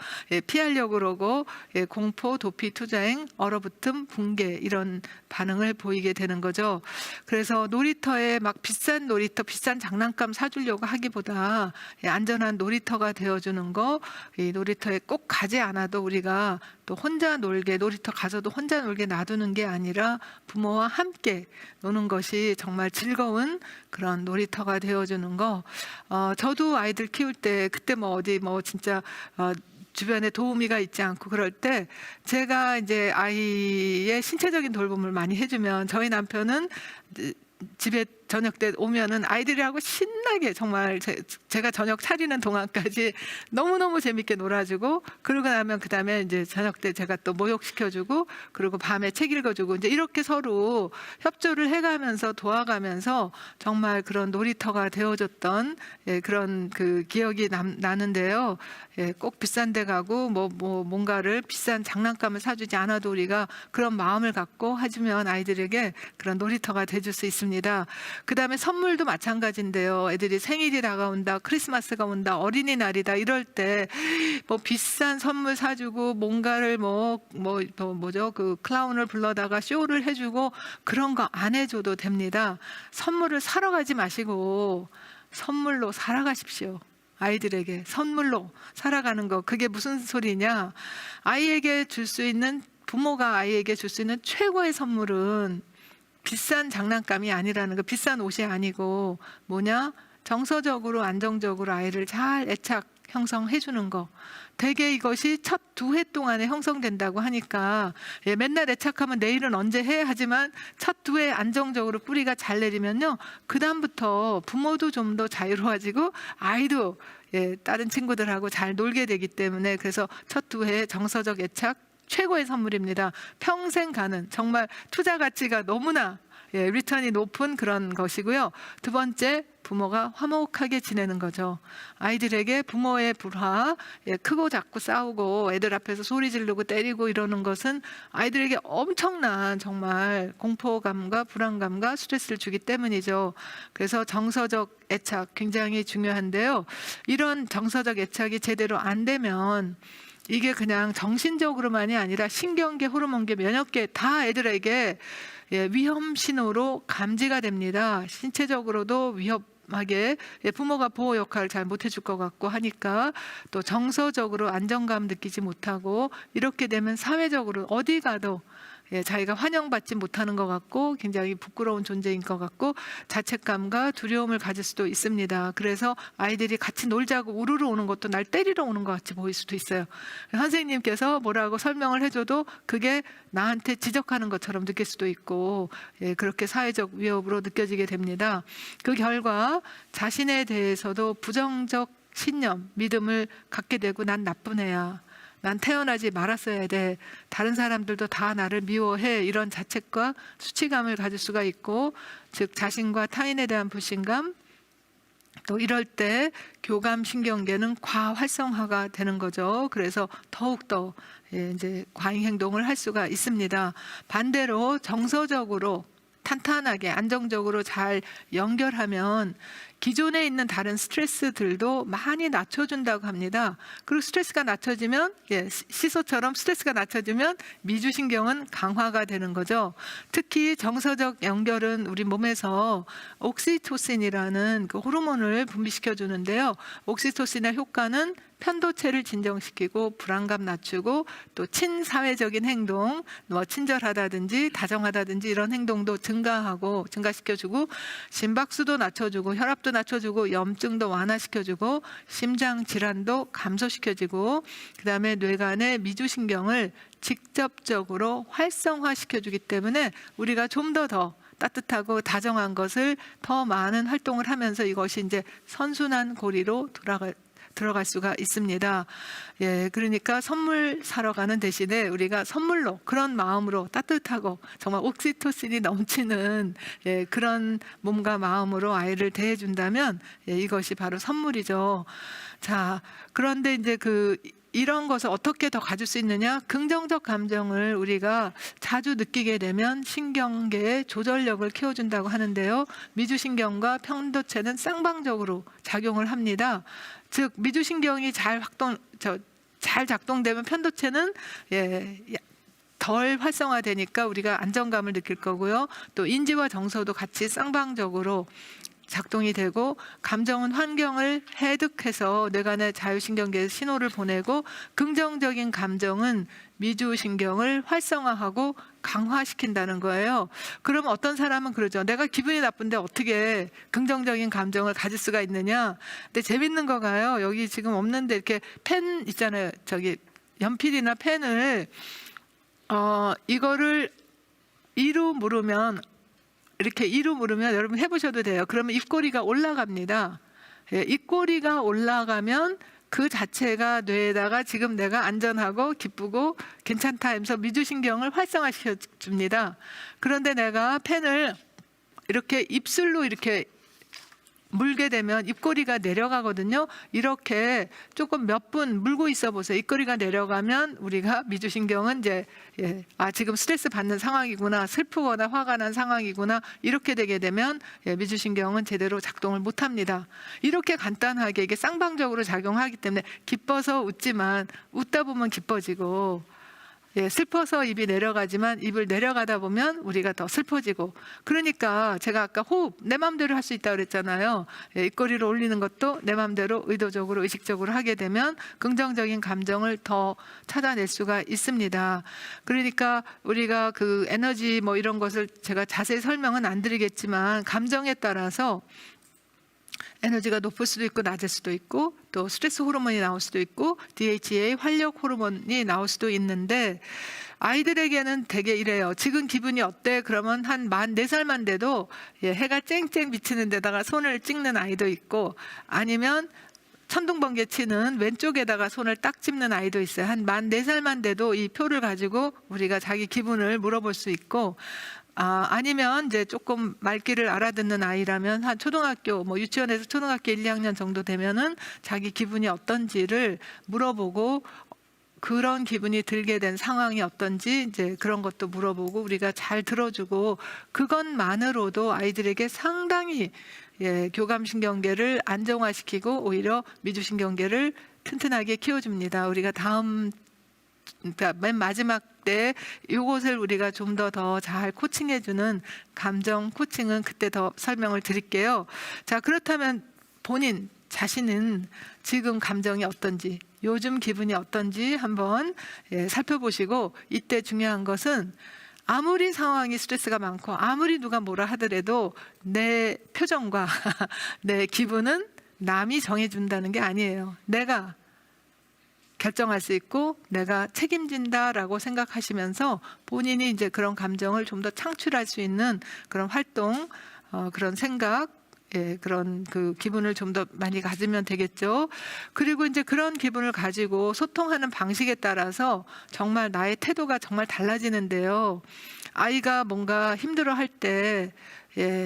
Speaker 2: 피하려고 그러고 공포, 도피, 투자행, 얼어붙음, 붕괴 이런 반응을 보이게 되는 거죠. 그래서 놀이터에 막 비싼 놀이터, 비싼 장난감 사주려고 하기보다 안전한 놀이터가 되어주는 거, 이 놀이터에 꼭 가지 않아도 우리가 또 혼자 놀게 놀이터 가서도 혼자 놀게 놔두는 게 아니라 부모와 함께 노는 것이 정말 즐거운 그런 놀이터가 되어주는 거. 저도 아이들 키울 때 그때 뭐 어디 뭐 진짜 주변에 도우미가 있지 않고 그럴 때 제가 이제 아이의 신체적인 돌봄을 많이 해주면 저희 남편은 집에 저녁 때 오면은 아이들이하고 신나게 정말 제가 저녁 차리는 동안까지 너무너무 재밌게 놀아주고 그러고 나면 그다음에 이제 저녁 때 제가 또 모욕시켜주고 그리고 밤에 책 읽어주고 이제 이렇게 서로 협조를 해가면서 도와가면서 정말 그런 놀이터가 되어줬던 그런 그 기억이 나는데요. 꼭 비싼 데 가고 뭔가를 비싼 장난감을 사주지 않아도 우리가 그런 마음을 갖고 해주면 아이들에게 그런 놀이터가 돼줄 수 있습니다. 그 다음에 선물도 마찬가지인데요. 애들이 생일이 다가온다, 크리스마스가 온다, 어린이날이다 이럴 때 뭐 비싼 선물 사주고 뭔가를 뭐죠 그 클라운을 불러다가 쇼를 해주고 그런 거 안 해줘도 됩니다. 선물을 사러 가지 마시고 선물로 살아가십시오. 아이들에게 선물로 살아가는 거 그게 무슨 소리냐? 아이에게 줄 수 있는 부모가 아이에게 줄 수 있는 최고의 선물은 비싼 장난감이 아니라는 거, 비싼 옷이 아니고 뭐냐? 정서적으로 안정적으로 아이를 잘 애착 형성해 주는 거. 대개 이것이 첫 2회 동안에 형성된다고 하니까 맨날 애착하면 내일은 언제 해? 하지만 첫 2회 안정적으로 뿌리가 잘 내리면요. 그 다음부터 부모도 좀 더 자유로워지고 아이도 다른 친구들하고 잘 놀게 되기 때문에 그래서 첫 2회 정서적 애착 최고의 선물입니다. 평생 가는 정말 투자 가치가 너무나 리턴이 높은 그런 것이고요. 두 번째, 부모가 화목하게 지내는 거죠. 아이들에게 부모의 불화, 크고 작고 싸우고 애들 앞에서 소리 지르고 때리고 이러는 것은 아이들에게 엄청난 정말 공포감과 불안감과 스트레스를 주기 때문이죠. 그래서 정서적 애착 굉장히 중요한데요. 이런 정서적 애착이 제대로 안 되면 이게 그냥 정신적으로만이 아니라 신경계, 호르몬계, 면역계 다 애들에게 위험 신호로 감지가 됩니다. 신체적으로도 위험하게 부모가 보호 역할을 잘 못해줄 것 같고 하니까 또 정서적으로 안정감 느끼지 못하고 이렇게 되면 사회적으로 어디 가도 자기가 환영받지 못하는 것 같고 굉장히 부끄러운 존재인 것 같고 자책감과 두려움을 가질 수도 있습니다. 그래서 아이들이 같이 놀자고 우르르 오는 것도 날 때리러 오는 것 같이 보일 수도 있어요. 선생님께서 뭐라고 설명을 해줘도 그게 나한테 지적하는 것처럼 느낄 수도 있고 그렇게 사회적 위협으로 느껴지게 됩니다. 그 결과 자신에 대해서도 부정적 신념, 믿음을 갖게 되고 난 나쁜 애야. 난 태어나지 말았어야 돼. 다른 사람들도 다 나를 미워해. 이런 자책과 수치감을 가질 수가 있고 즉 자신과 타인에 대한 불신감 또 이럴 때 교감신경계는 과활성화가 되는 거죠. 그래서 더욱더 이제 과잉 행동을 할 수가 있습니다. 반대로 정서적으로 탄탄하게 안정적으로 잘 연결하면 기존에 있는 다른 스트레스들도 많이 낮춰준다고 합니다. 그리고 스트레스가 낮춰지면 시소처럼 스트레스가 낮춰지면 미주신경은 강화가 되는 거죠. 특히 정서적 연결은 우리 몸에서 옥시토신이라는 그 호르몬을 분비시켜 주는데요. 옥시토신의 효과는 편도체를 진정시키고 불안감 낮추고 또 친사회적인 행동, 뭐 친절하다든지 다정하다든지 이런 행동도 증가시켜주고 심박수도 낮춰주고 혈압도 낮춰주고 염증도 완화시켜주고 심장 질환도 감소시켜주고 그다음에 뇌간의 미주신경을 직접적으로 활성화시켜주기 때문에 우리가 좀 더 따뜻하고 다정한 것을 더 많은 활동을 하면서 이것이 이제 선순환 고리로 들어갈 수가 있습니다. 그러니까 선물 사러 가는 대신에 우리가 선물로 그런 마음으로 따뜻하고 정말 옥시토신이 넘치는 그런 몸과 마음으로 아이를 대해준다면 이것이 바로 선물이죠. 자, 그런데 이제 이런 것을 어떻게 더 가질 수 있느냐? 긍정적 감정을 우리가 자주 느끼게 되면 신경계의 조절력을 키워준다고 하는데요. 미주신경과 편도체는 쌍방적으로 작용을 합니다. 즉 미주신경이 잘 작동되면 편도체는 덜 활성화되니까 우리가 안정감을 느낄 거고요. 또 인지와 정서도 같이 쌍방적으로 작동이 되고 감정은 환경을 해득해서 뇌간의 자율신경계에 신호를 보내고 긍정적인 감정은 미주신경을 활성화하고 강화시킨다는 거예요. 그럼 어떤 사람은 그러죠. 내가 기분이 나쁜데 어떻게 긍정적인 감정을 가질 수가 있느냐. 근데 재밌는 거가요. 여기 지금 없는데 이렇게 펜 있잖아요. 저기 연필이나 펜을 이거를 이루 무르면 여러분 해보셔도 돼요. 그러면 입꼬리가 올라갑니다. 입꼬리가 올라가면 그 자체가 뇌에다가 지금 내가 안전하고 기쁘고 괜찮다 하면서 미주신경을 활성화시켜 줍니다. 그런데 내가 펜을 이렇게 입술로 이렇게 물게 되면 입꼬리가 내려가거든요. 이렇게 조금 몇 분 물고 있어 보세요. 입꼬리가 내려가면 우리가 미주신경은 이제 지금 스트레스 받는 상황이구나, 슬프거나 화가 난 상황이구나 이렇게 되게 되면 미주신경은 제대로 작동을 못합니다. 이렇게 간단하게 이게 쌍방적으로 작용하기 때문에 기뻐서 웃지만 웃다 보면 기뻐지고 슬퍼서 입이 내려가지만 입을 내려가다 보면 우리가 더 슬퍼지고 그러니까 제가 아까 호흡 내 마음대로 할 수 있다고 그랬잖아요. 입꼬리를 올리는 것도 내 마음대로 의도적으로 의식적으로 하게 되면 긍정적인 감정을 더 찾아낼 수가 있습니다. 그러니까 우리가 그 에너지 뭐 이런 것을 제가 자세히 설명은 안 드리겠지만 감정에 따라서 에너지가 높을 수도 있고 낮을 수도 있고 또 스트레스 호르몬이 나올 수도 있고 DHA 활력 호르몬이 나올 수도 있는데 아이들에게는 되게 이래요. 지금 기분이 어때? 그러면 한 만 4살만 돼도 해가 쨍쨍 비치는 데다가 손을 찍는 아이도 있고 아니면 천둥번개 치는 왼쪽에다가 손을 딱 짚는 아이도 있어요. 한 만 4살만 돼도 이 표를 가지고 우리가 자기 기분을 물어볼 수 있고 아니면 이제 조금 말귀를 알아듣는 아이라면 한 초등학교 뭐 유치원에서 초등학교 1, 2학년 정도 되면은 자기 기분이 어떤지를 물어보고 그런 기분이 들게 된 상황이 어떤지 이제 그런 것도 물어보고 우리가 잘 들어주고 그것만으로도 아이들에게 상당히 교감신경계를 안정화시키고 오히려 미주신경계를 튼튼하게 키워줍니다. 우리가 그러니까 맨 마지막 때 이것을 우리가 좀 더 잘 코칭해주는 감정 코칭은 그때 더 설명을 드릴게요. 자, 그렇다면 본인 자신은 지금 감정이 어떤지 요즘 기분이 어떤지 한번 살펴보시고 이때 중요한 것은 아무리 상황이 스트레스가 많고 아무리 누가 뭐라 하더라도 내 표정과 내 기분은 남이 정해준다는 게 아니에요. 내가 결정할 수 있고 내가 책임진다라고 생각하시면서 본인이 이제 그런 감정을 좀 더 창출할 수 있는 그런 활동, 그런 생각, 그런 그 기분을 좀 더 많이 가지면 되겠죠. 그리고 이제 그런 기분을 가지고 소통하는 방식에 따라서 정말 나의 태도가 정말 달라지는데요. 아이가 뭔가 힘들어할 때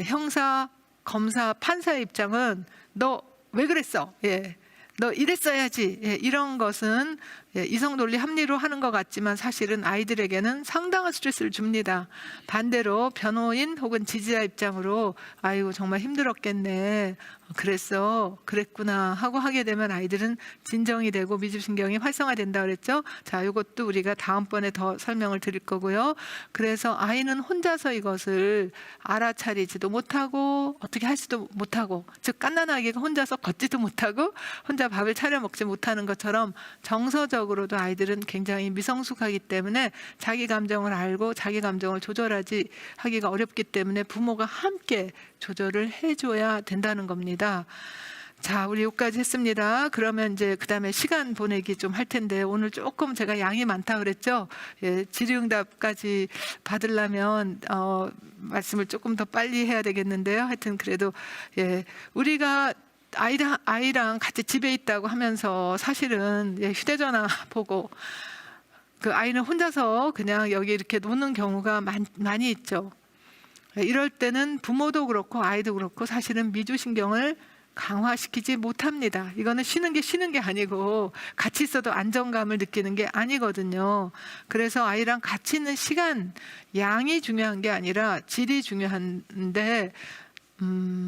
Speaker 2: 형사, 검사, 판사의 입장은 너 왜 그랬어? 예. 너 이랬어야지. 예, 이런 것은 이성 논리 합리로 하는 것 같지만 사실은 아이들에게는 상당한 스트레스를 줍니다. 반대로 변호인 혹은 지지자 입장으로 아이고 정말 힘들었겠네. 그랬어. 그랬구나 하고 하게 되면 아이들은 진정이 되고 미주신경이 활성화된다 그랬죠. 자, 이것도 우리가 다음번에 더 설명을 드릴 거고요. 그래서 아이는 혼자서 이것을 알아차리지도 못하고 어떻게 할 수도 못하고, 즉 갓난아기가 혼자서 걷지도 못하고 혼자 밥을 차려 먹지 못하는 것처럼 정서적으로도 아이들은 굉장히 미성숙하기 때문에 자기 감정을 알고 자기 감정을 조절하지 하기가 어렵기 때문에 부모가 함께 조절을 해줘야 된다는 겁니다. 자, 우리 여기까지 했습니다. 그러면 이제 그다음에 시간 보내기 좀 할 텐데 오늘 조금 제가 양이 많다 그랬죠. 예, 질의응답까지 받으려면 말씀을 조금 더 빨리 해야 되겠는데요. 하여튼 그래도 우리가 아이랑 같이 집에 있다고 하면서 사실은 휴대전화 보고 그 아이는 혼자서 그냥 여기 이렇게 노는 경우가 많이 있죠. 이럴 때는 부모도 그렇고 아이도 그렇고 사실은 미주신경을 강화시키지 못합니다. 이거는 쉬는 게 아니고 같이 있어도 안정감을 느끼는 게 아니거든요. 그래서 아이랑 같이 있는 시간, 양이 중요한 게 아니라 질이 중요한데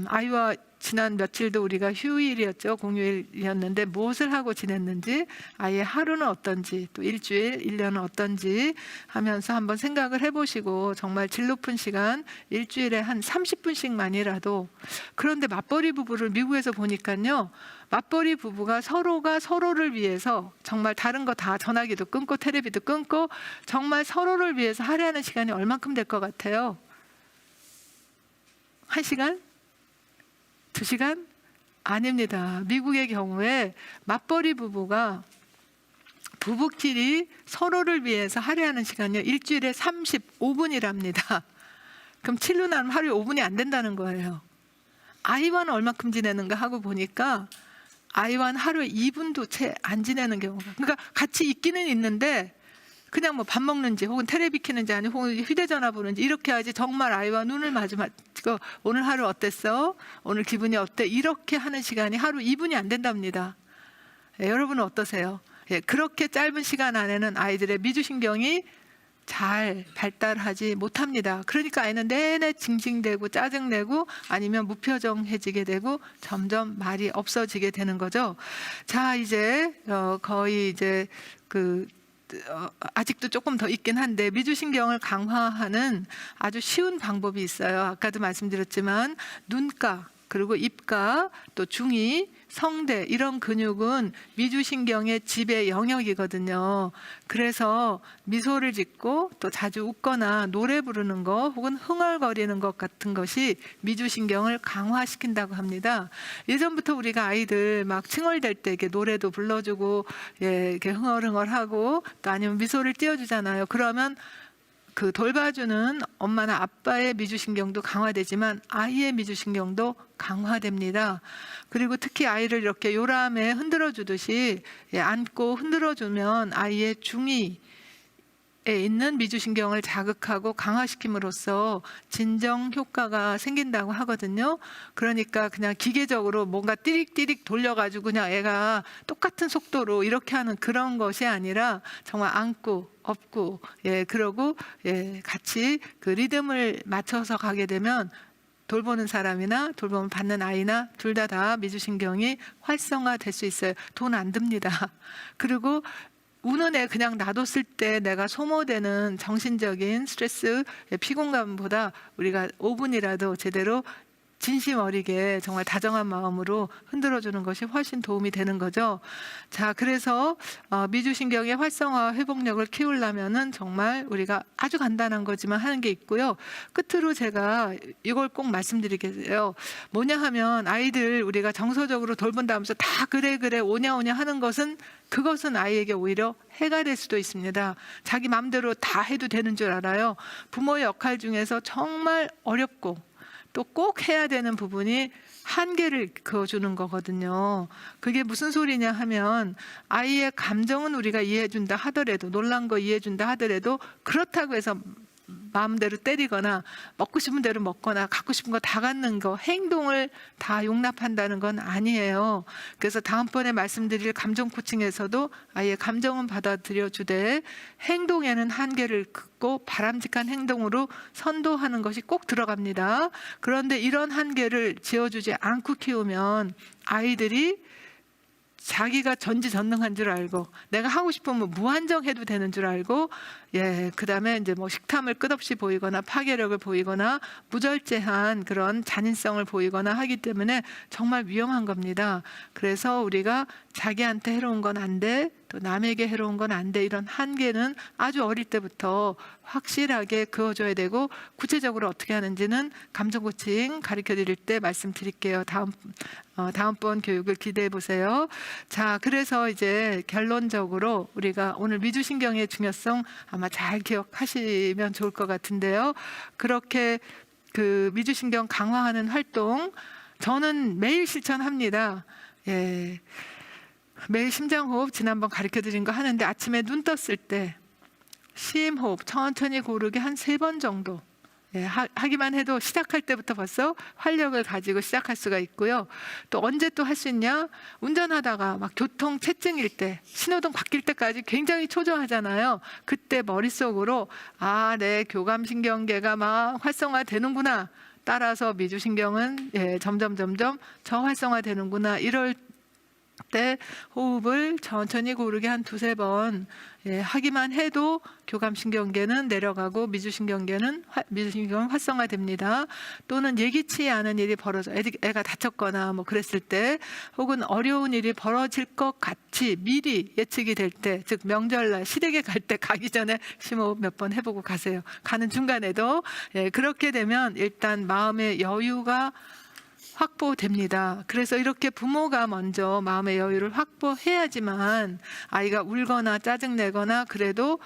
Speaker 2: 아이와 지난 며칠도 우리가 휴일이었죠. 공휴일이었는데 무엇을 하고 지냈는지, 아이의 하루는 어떤지, 또 일주일, 1년은 어떤지 하면서 한번 생각을 해보시고 정말 질 높은 시간, 일주일에 한 30분씩만이라도. 그런데 맞벌이 부부를 미국에서 보니까요, 맞벌이 부부가 서로가 서로를 위해서 정말 다른 거 다 전화기도 끊고 텔레비도 끊고 정말 서로를 위해서 할애하는 시간이 얼만큼 될 것 같아요? 1시간? 2시간? 아닙니다. 미국의 경우에 맞벌이 부부가 부부끼리 서로를 위해서 할애하는 시간이 일주일에 35분이랍니다. 그럼 7로 나누면 하루에 5분이 안 된다는 거예요. 아이와는 얼마큼 지내는가 하고 보니까 아이와는 하루에 2분도 채 안 지내는 경우가. 그러니까 같이 있기는 있는데 그냥 뭐 밥 먹는지 혹은 텔레비 켜는지 아니면 혹은 휴대전화 보는지 이렇게 하지, 정말 아이와 눈을 마주치고 오늘 하루 어땠어? 오늘 기분이 어때? 이렇게 하는 시간이 하루 2분이 안 된답니다. 여러분은 어떠세요? 그렇게 짧은 시간 안에는 아이들의 미주신경이 잘 발달하지 못합니다. 그러니까 아이는 내내 징징대고 짜증내고 아니면 무표정해지게 되고 점점 말이 없어지게 되는 거죠. 자, 이제 거의 이제 아직도 조금 더 있긴 한데 미주신경을 강화하는 아주 쉬운 방법이 있어요. 아까도 말씀드렸지만 눈가, 그리고 입가, 또 중이, 성대 이런 근육은 미주신경의 지배 영역이거든요. 그래서 미소를 짓고 또 자주 웃거나 노래 부르는 거 혹은 흥얼거리는 것 같은 것이 미주신경을 강화시킨다고 합니다. 예전부터 우리가 아이들 막 칭얼댈 때 이렇게 노래도 불러주고 이렇게 흥얼흥얼하고 또 아니면 미소를 띄워주잖아요. 그러면 그 돌봐주는 엄마나 아빠의 미주신경도 강화되지만 아이의 미주신경도 강화됩니다. 그리고 특히 아이를 이렇게 요람에 흔들어 주듯이 안고 흔들어 주면 아이의 중이에 있는 미주신경을 자극하고 강화시킴으로써 진정 효과가 생긴다고 하거든요. 그러니까 그냥 기계적으로 뭔가 띠릭띠릭 돌려가지고 그냥 애가 똑같은 속도로 이렇게 하는 그런 것이 아니라 정말 안고 업고 그러고 같이 그 리듬을 맞춰서 가게 되면 돌보는 사람이나 돌봄을 받는 아이나 둘 다 미주신경이 활성화될 수 있어요. 돈 안 듭니다. 그리고 우는 애 그냥 놔뒀을 때 내가 소모되는 정신적인 스트레스, 피곤감보다 우리가 5분이라도 제대로 진심 어리게 정말 다정한 마음으로 흔들어주는 것이 훨씬 도움이 되는 거죠. 자, 그래서 미주신경의 활성화 회복력을 키우려면은 정말 우리가 아주 간단한 거지만 하는 게 있고요. 끝으로 제가 이걸 꼭 말씀드리겠어요. 뭐냐 하면 아이들 우리가 정서적으로 돌본다면서 다 그래 오냐 하는 것은 그것은 아이에게 오히려 해가 될 수도 있습니다. 자기 마음대로 다 해도 되는 줄 알아요. 부모의 역할 중에서 정말 어렵고 또 꼭 해야 되는 부분이 한계를 그어주는 거거든요. 그게 무슨 소리냐 하면 아이의 감정은 우리가 이해해준다 하더라도, 놀란 거 이해해준다 하더라도 그렇다고 해서 마음대로 때리거나 먹고 싶은 대로 먹거나 갖고 싶은 거 다 갖는 거 행동을 다 용납한다는 건 아니에요. 그래서 다음번에 말씀드릴 감정 코칭에서도 아예 감정은 받아들여 주되 행동에는 한계를 긋고 바람직한 행동으로 선도하는 것이 꼭 들어갑니다. 그런데 이런 한계를 지어주지 않고 키우면 아이들이 자기가 전지전능한 줄 알고 내가 하고 싶으면 무한정해도 되는 줄 알고 그다음에 이제 뭐 식탐을 끝없이 보이거나 파괴력을 보이거나 무절제한 그런 잔인성을 보이거나 하기 때문에 정말 위험한 겁니다. 그래서 우리가 자기한테 해로운 건 안 돼, 또 남에게 해로운 건 안 돼, 이런 한계는 아주 어릴 때부터 확실하게 그어줘야 되고 구체적으로 어떻게 하는지는 감정 코칭 가르쳐 드릴 때 말씀드릴게요. 다음번 교육을 기대해 보세요. 자, 그래서 이제 결론적으로 우리가 오늘 미주신경의 중요성 아마 잘 기억하시면 좋을 것 같은데요. 그렇게 그 미주신경 강화하는 활동 저는 매일 실천합니다. 매일 심장호흡 지난번 가르쳐 드린 거 하는데 아침에 눈 떴을 때 심호흡 천천히 고르게 한 3번 정도 하기만 해도 시작할 때부터 벌써 활력을 가지고 시작할 수가 있고요. 또 언제 또 할 수 있냐? 운전하다가 막 교통 체증일 때, 신호등 바뀔 때까지 굉장히 초조하잖아요. 그때 머릿속으로 내 교감신경계가 막 활성화되는구나. 따라서 미주신경은 점점 저활성화되는구나. 이럴 때 호흡을 천천히 고르게 한 2-3번 하기만 해도 교감신경계는 내려가고 미주신경은 활성화됩니다. 또는 예기치 않은 일이 벌어져 애가 다쳤거나 뭐 그랬을 때 혹은 어려운 일이 벌어질 것 같이 미리 예측이 될 때, 즉 명절날 시댁에 갈 때 가기 전에 심호흡 몇 번 해보고 가세요. 가는 중간에도 그렇게 되면 일단 마음의 여유가 확보됩니다. 그래서 이렇게 부모가 먼저 마음의 여유를 확보해야지만 아이가 울거나 짜증내거나 그래도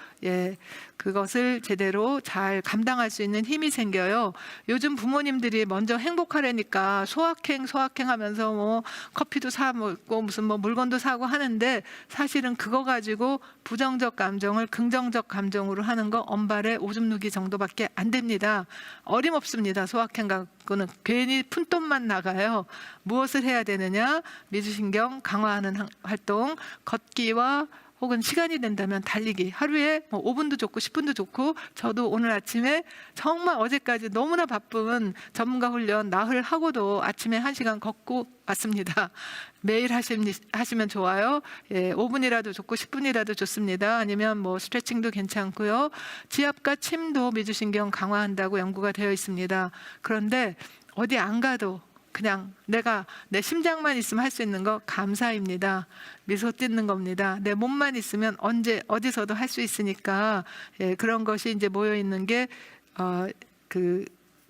Speaker 2: 그것을 제대로 잘 감당할 수 있는 힘이 생겨요. 요즘 부모님들이 먼저 행복하려니까 소확행 하면서 뭐 커피도 사 먹고 무슨 뭐 물건도 사고 하는데 사실은 그거 가지고 부정적 감정을 긍정적 감정으로 하는 거 엄발에 오줌 누기 정도밖에 안 됩니다. 어림없습니다. 소확행 갖고는 괜히 푼돈만 나가요. 무엇을 해야 되느냐? 미주신경 강화하는 활동, 걷기와 혹은 시간이 된다면 달리기, 하루에 뭐 5분도 좋고 10분도 좋고, 저도 오늘 아침에 정말 어제까지 너무나 바쁜 전문가 훈련 나흘 하고도 아침에 1시간 걷고 왔습니다. 매일 하시면 좋아요. 5분이라도 좋고 10분이라도 좋습니다. 아니면 뭐 스트레칭도 괜찮고요. 지압과 침도 미주신경 강화한다고 연구가 되어 있습니다. 그런데 어디 안 가도 그냥 내가 내 심장만 있으면 할 수 있는 거 감사입니다. 미소 찢는 겁니다. 내 몸만 있으면 언제 어디서도 할 수 있으니까 그런 것이 이제 모여 있는 게 그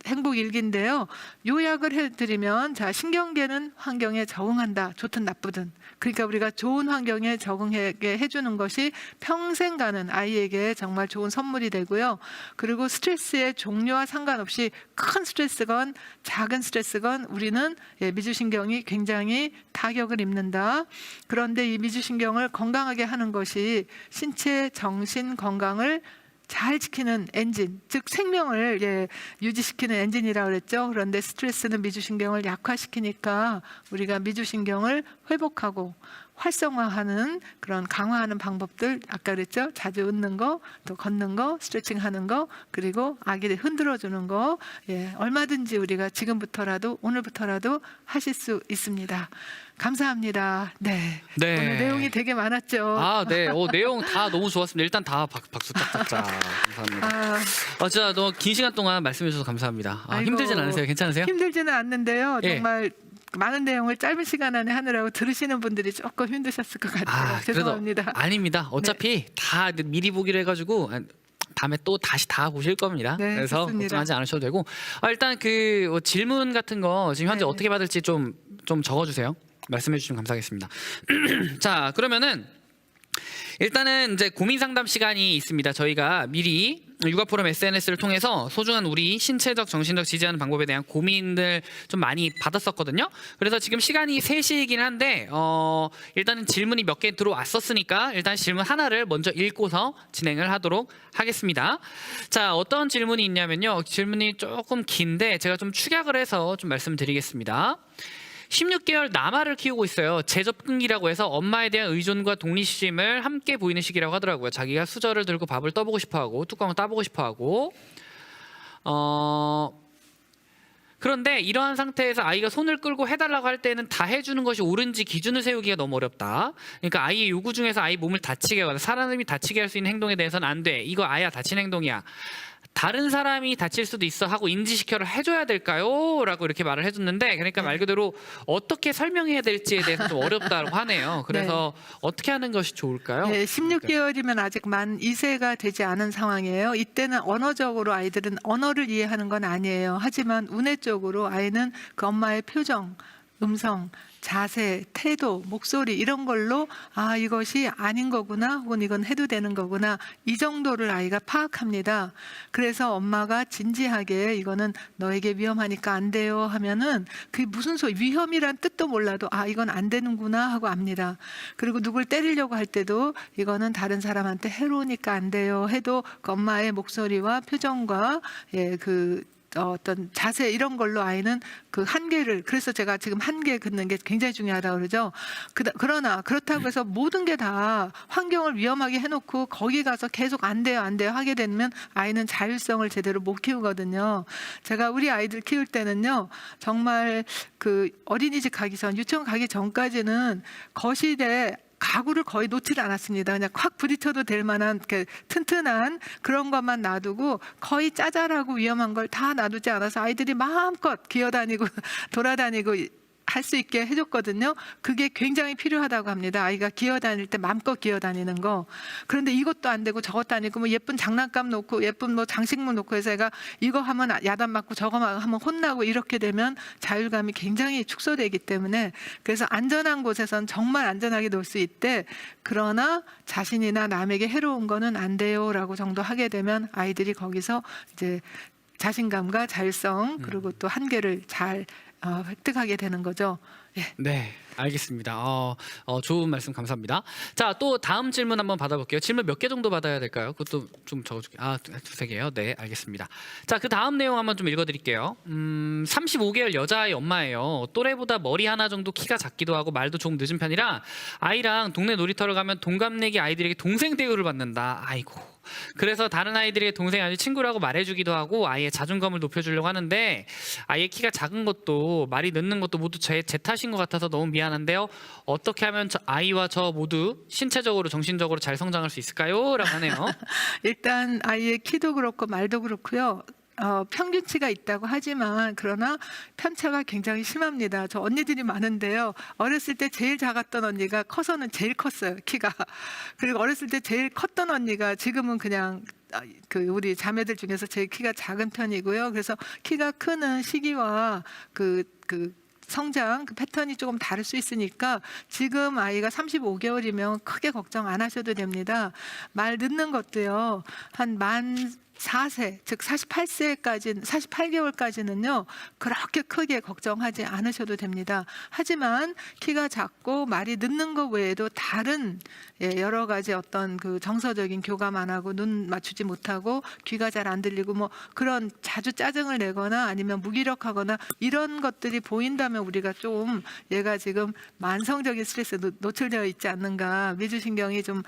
Speaker 2: 행복 일기인데요. 요약을 해드리면 신경계는 환경에 적응한다. 좋든 나쁘든. 그러니까 우리가 좋은 환경에 적응하게 해주는 것이 평생 가는 아이에게 정말 좋은 선물이 되고요. 그리고 스트레스의 종류와 상관없이 큰 스트레스건 작은 스트레스건 우리는 미주신경이 굉장히 타격을 입는다. 그런데 이 미주신경을 건강하게 하는 것이 신체, 정신 건강을 잘 지키는 엔진, 즉 생명을 유지시키는 엔진이라고 그랬죠. 그런데 스트레스는 미주신경을 약화시키니까 우리가 미주신경을 회복하고 활성화하는 그런 강화하는 방법들 아까 그랬죠. 자주 웃는 거, 또 걷는 거, 스트레칭 하는 거, 그리고 아기를 흔들어 주는 거 얼마든지 우리가 지금부터라도 오늘부터라도 하실 수 있습니다. 감사합니다. 네. 오늘 내용이 되게 많았죠.
Speaker 1: 내용 다 너무 좋았습니다. 일단 다 박수 짝짝짝. 감사합니다. 진짜 너무 긴 시간 동안 말씀해 주셔서 감사합니다. 힘들진 않으세요? 괜찮으세요?
Speaker 2: 힘들지는 않는데요. 정말 많은 내용을 짧은 시간 안에 하느라고 들으시는 분들이 조금 힘드셨을 것 같아요. 죄송합니다.
Speaker 1: 아닙니다. 어차피 다 미리 보기로 해가지고 다음에 또 다시 다 보실 겁니다. 그래서
Speaker 2: 좋습니다.
Speaker 1: 걱정하지 않으셔도 되고 일단 그 질문 같은 거 지금 현재 어떻게 받을지 좀 적어주세요. 말씀해 주시면 감사하겠습니다. 자, 그러면은 일단은 이제 고민 상담 시간이 있습니다. 저희가 미리 육아 포럼 SNS를 통해서 소중한 우리 신체적, 정신적 지지하는 방법에 대한 고민을 좀 많이 받았었거든요. 그래서 지금 시간이 3시이긴 한데 일단은 질문이 몇 개 들어왔었으니까 일단 질문 하나를 먼저 읽고서 진행을 하도록 하겠습니다. 자, 어떤 질문이 있냐면요. 질문이 조금 긴데 제가 좀 축약을 해서 좀 말씀드리겠습니다. 16개월 남아를 키우고 있어요. 재접근기라고 해서 엄마에 대한 의존과 독립심을 함께 보이는 시기라고 하더라고요. 자기가 수저를 들고 밥을 떠보고 싶어하고 뚜껑을 따보고 싶어하고 그런데 이러한 상태에서 아이가 손을 끌고 해달라고 할 때는 다 해주는 것이 옳은지 기준을 세우기가 너무 어렵다. 그러니까 아이의 요구 중에서 아이 몸을 다치게 하거나 사람이 다치게 할 수 있는 행동에 대해서는 안 돼. 이거 아이야 다친 행동이야. 다른 사람이 다칠 수도 있어 하고 인지시켜를 해줘야 될까요? 라고 이렇게 말을 해줬는데 그러니까 말 그대로 어떻게 설명해야 될지에 대해서 좀 어렵다고 하네요. 그래서 어떻게 하는 것이 좋을까요?
Speaker 2: 네, 16개월이면 아직 만 2세가 되지 않은 상황이에요. 이때는 언어적으로 아이들은 언어를 이해하는 건 아니에요. 하지만 운해적으로 아이는 그 엄마의 표정, 음성, 자세, 태도, 목소리 이런 걸로 아 이것이 아닌 거구나 혹은 이건 해도 되는 거구나 이 정도를 아이가 파악합니다. 그래서 엄마가 진지하게 이거는 너에게 위험하니까 안 돼요 하면은 그게 무슨 소리 위험이란 뜻도 몰라도 아 이건 안 되는구나 하고 압니다. 그리고 누굴 때리려고 할 때도 이거는 다른 사람한테 해로우니까 안 돼요 해도 그 엄마의 목소리와 표정과 어떤 자세 이런 걸로 아이는 그 한계를 그래서 제가 지금 한계 긋는 게 굉장히 중요하다고 그러죠. 그러나 그렇다고 해서 모든 게 다 환경을 위험하게 해놓고 거기 가서 계속 안 돼요 하게 되면 아이는 자율성을 제대로 못 키우거든요. 제가 우리 아이들 키울 때는요 정말 그 어린이집 가기 전 유치원 가기 전까지는 거실에 가구를 거의 놓지 않았습니다. 그냥 콱 부딪혀도 될 만한 튼튼한 그런 것만 놔두고 거의 짜잘하고 위험한 걸 다 놔두지 않아서 아이들이 마음껏 기어다니고 돌아다니고 할 수 있게 해줬거든요. 그게 굉장히 필요하다고 합니다. 아이가 기어다닐 때 마음껏 기어다니는 거. 그런데 이것도 안 되고 저것도 아니고 뭐 예쁜 장난감 놓고 예쁜 뭐 장식물 놓고 해서 애가 이거 하면 야단 맞고 저거 하면 혼나고 이렇게 되면 자율감이 굉장히 축소되기 때문에 그래서 안전한 곳에선 정말 안전하게 놀 수 있대. 그러나 자신이나 남에게 해로운 거는 안 돼요라고 정도 하게 되면 아이들이 거기서 이제 자신감과 자율성 그리고 또 한계를 잘 획득하게 되는 거죠. 예.
Speaker 1: 네, 알겠습니다. 좋은 말씀 감사합니다. 자, 또 다음 질문 한번 받아볼게요. 질문 몇 개 정도 받아야 될까요? 그것도 좀 적어줄게요. 두세 개요. 네, 알겠습니다. 자, 그 다음 내용 한번 좀 읽어드릴게요. 35개월 여자아이 엄마예요. 또래보다 머리 하나 정도 키가 작기도 하고 말도 조금 늦은 편이라 아이랑 동네 놀이터를 가면 동갑내기 아이들에게 동생 대우를 받는다. 아이고. 그래서 다른 아이들에게 동생이 아주 친구라고 말해주기도 하고 아이의 자존감을 높여주려고 하는데 아이의 키가 작은 것도 말이 늦는 것도 모두 제 탓인 것 같아서 너무 미안한데요. 어떻게 하면 아이와 저 모두 신체적으로 정신적으로 잘 성장할 수 있을까요? 라고 하네요.
Speaker 2: 일단 아이의 키도 그렇고 말도 그렇고요. 평균치가 있다고 하지만 그러나 편차가 굉장히 심합니다. 저 언니들이 많은데요. 어렸을 때 제일 작았던 언니가 커서는 제일 컸어요. 키가. 그리고 어렸을 때 제일 컸던 언니가 지금은 그냥 우리 자매들 중에서 제일 키가 작은 편이고요. 그래서 키가 크는 시기와 성장 패턴이 조금 다를 수 있으니까 지금 아이가 35개월이면 크게 걱정 안 하셔도 됩니다. 말 늦는 것도요. 한 만 4세, 즉 48개월까지는요. 그렇게 크게 걱정하지 않으셔도 됩니다. 하지만 키가 작고 말이 늦는 것 외에도 다른 여러 가지 어떤 그 정서적인 교감 안 하고 눈 맞추지 못하고 귀가 잘 안 들리고 뭐 그런 자주 짜증을 내거나 아니면 무기력하거나 이런 것들이 보인다면 우리가 좀 얘가 지금 만성적인 스트레스에 노출되어 있지 않는가, 미주신경이 좀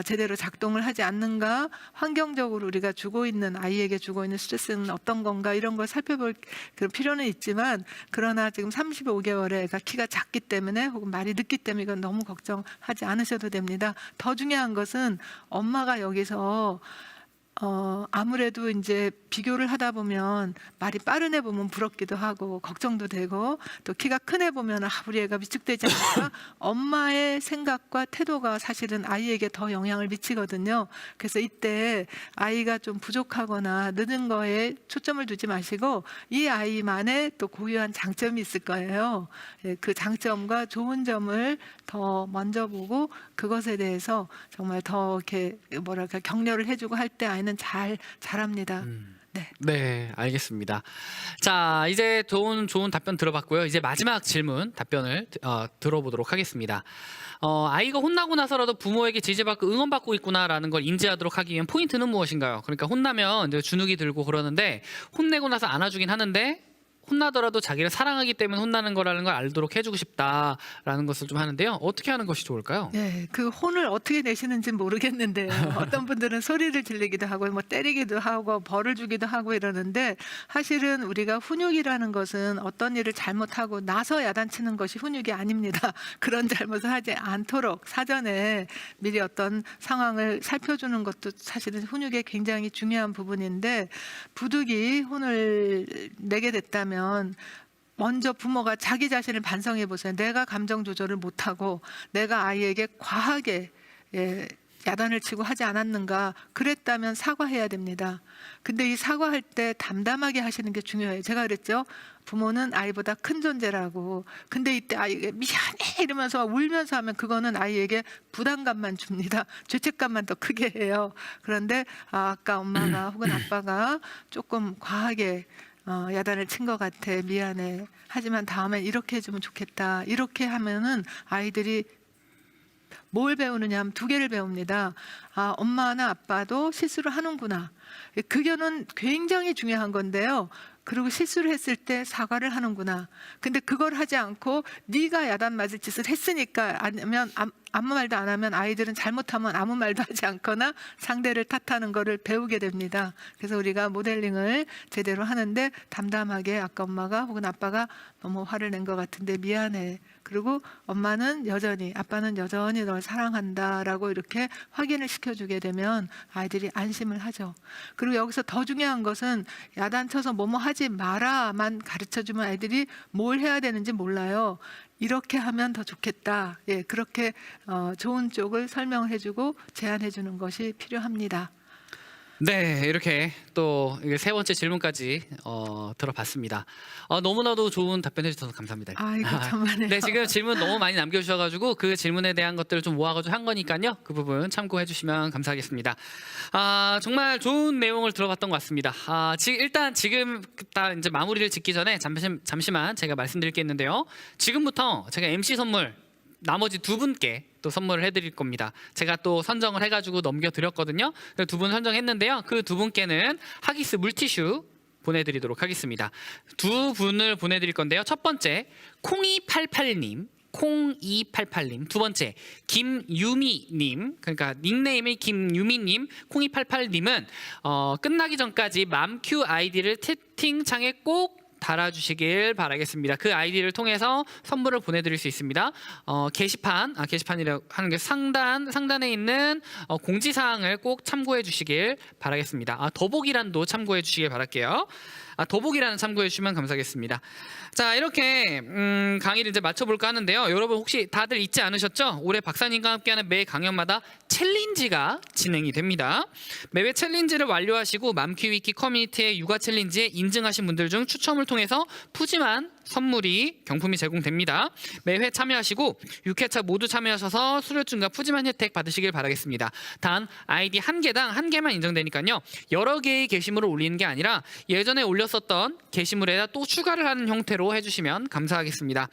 Speaker 2: 제대로 작동을 하지 않는가, 환경적으로 우리가 아이에게 주고 있는 스트레스는 어떤 건가 이런 걸 살펴볼 그런 필요는 있지만 그러나 지금 35개월에 애가 키가 작기 때문에 혹은 말이 늦기 때문에 이건 너무 걱정하지 않으셔도 됩니다. 더 중요한 것은 엄마가 여기서 아무래도 이제 비교를 하다 보면 말이 빠른 애 보면 부럽기도 하고 걱정도 되고 또 키가 큰 애 보면 우리 애가 위축되지 않을까 엄마의 생각과 태도가 사실은 아이에게 더 영향을 미치거든요. 그래서 이때 아이가 좀 부족하거나 느는 거에 초점을 두지 마시고 이 아이만의 또 고유한 장점이 있을 거예요. 예, 그 장점과 좋은 점을 더 먼저 보고 그것에 대해서 정말 더 이렇게 뭐랄까 격려를 해주고 할 때 아이는 잘합니다. 네.
Speaker 1: 네, 알겠습니다. 자, 이제 좋은 답변 들어봤고요. 이제 마지막 질문 답변을 들어보도록 하겠습니다. 아이가 혼나고 나서라도 부모에게 지지받고 응원받고 있구나라는 걸 인지하도록 하기 위한 포인트는 무엇인가요? 그러니까 혼나면 이제 주눅이 들고 그러는데 혼내고 나서 안아주긴 하는데 혼나더라도 자기를 사랑하기 때문에 혼나는 거라는 걸 알도록 해주고 싶다라는 것을 좀 하는데요. 어떻게 하는 것이 좋을까요?
Speaker 2: 네, 그 혼을 어떻게 내시는지 모르겠는데요. 어떤 분들은 소리를 지르기도 하고 뭐 때리기도 하고 벌을 주기도 하고 이러는데 사실은 우리가 훈육이라는 것은 어떤 일을 잘못하고 나서 야단치는 것이 훈육이 아닙니다. 그런 잘못을 하지 않도록 사전에 미리 어떤 상황을 살펴주는 것도 사실은 훈육의 굉장히 중요한 부분인데 부득이 혼을 내게 됐다면 먼저 부모가 자기 자신을 반성해 보세요. 내가 감정 조절을 못하고 내가 아이에게 과하게 야단을 치고 하지 않았는가. 그랬다면 사과해야 됩니다. 근데 이 사과할 때 담담하게 하시는 게 중요해요. 제가 그랬죠. 부모는 아이보다 큰 존재라고. 근데 이때 아이가 미안해 이러면서 울면서 하면 그거는 아이에게 부담감만 줍니다. 죄책감만 더 크게 해요. 그런데 아까 엄마가 혹은 아빠가 조금 과하게 야단을 친 것 같아. 미안해. 하지만 다음엔 이렇게 해주면 좋겠다. 이렇게 하면은 아이들이 뭘 배우느냐 하면 두 개를 배웁니다. 엄마나 아빠도 실수를 하는구나. 그거는 굉장히 중요한 건데요. 그리고 실수를 했을 때 사과를 하는구나. 근데 그걸 하지 않고 네가 야단 맞을 짓을 했으니까 아니면 아무 말도 안 하면 아이들은 잘못하면 아무 말도 하지 않거나 상대를 탓하는 거를 배우게 됩니다. 그래서 우리가 모델링을 제대로 하는데 담담하게 아까 엄마가 혹은 아빠가 너무 화를 낸 것 같은데 미안해. 그리고 엄마는 여전히 아빠는 여전히 널 사랑한다라고 이렇게 확인을 시켜주게 되면 아이들이 안심을 하죠. 그리고 여기서 더 중요한 것은 야단쳐서 뭐뭐 하지 마라만 가르쳐주면 아이들이 뭘 해야 되는지 몰라요. 이렇게 하면 더 좋겠다. 예, 그렇게 좋은 쪽을 설명해주고 제안해주는 것이 필요합니다.
Speaker 1: 네, 이렇게 또 이게 세 번째 질문까지 들어봤습니다. 너무나도 좋은 답변해 주셔서 감사합니다.
Speaker 2: 아이고 정말요.
Speaker 1: 네, 지금 질문 너무 많이 남겨주셔가지고 그 질문에 대한 것들을 좀 모아가지고 한 거니까요. 그 부분 참고해 주시면 감사하겠습니다. 정말 좋은 내용을 들어봤던 것 같습니다. 일단 지금 다 이제 마무리를 짓기 전에 잠시만 제가 말씀드릴 게 있는데요. 지금부터 제가 MC 선물 나머지 두 분께 또 선물을 해드릴 겁니다. 제가 또 선정을 해가지고 넘겨드렸거든요. 두 분 선정했는데요. 그 두 분께는 하기스 물티슈 보내드리도록 하겠습니다. 두 분을 보내드릴 건데요. 첫 번째 0288님, 두 번째 김유미님, 그러니까 닉네임이 김유미님, 0288님은 끝나기 전까지 맘큐 아이디를 채팅창에 꼭 달아주시길 바라겠습니다. 그 아이디를 통해서 선물을 보내드릴 수 있습니다. 게시판이라고 하는 게 상단에 있는 공지사항을 꼭 참고해 주시길 바라겠습니다. 더보기란도 참고해 주시길 바랄게요. 더보기란 참고해 주시면 감사하겠습니다. 자, 이렇게 강의를 이제 마쳐볼까 하는데요. 여러분 혹시 다들 잊지 않으셨죠? 올해 박사님과 함께하는 매 강연마다 챌린지가 진행이 됩니다. 매회 챌린지를 완료하시고 맘키위키 커뮤니티의 육아 챌린지에 인증하신 분들 중 추첨을 통해서 푸짐한 선물이 경품이 제공됩니다. 매회 참여하시고 6회차 모두 참여하셔서 수료증과 푸짐한 혜택 받으시길 바라겠습니다. 단 아이디 한 개당 한 개만 인정되니까요. 여러 개의 게시물을 올리는 게 아니라 예전에 올렸었던 게시물에다 또 추가를 하는 형태로 해주시면 감사하겠습니다.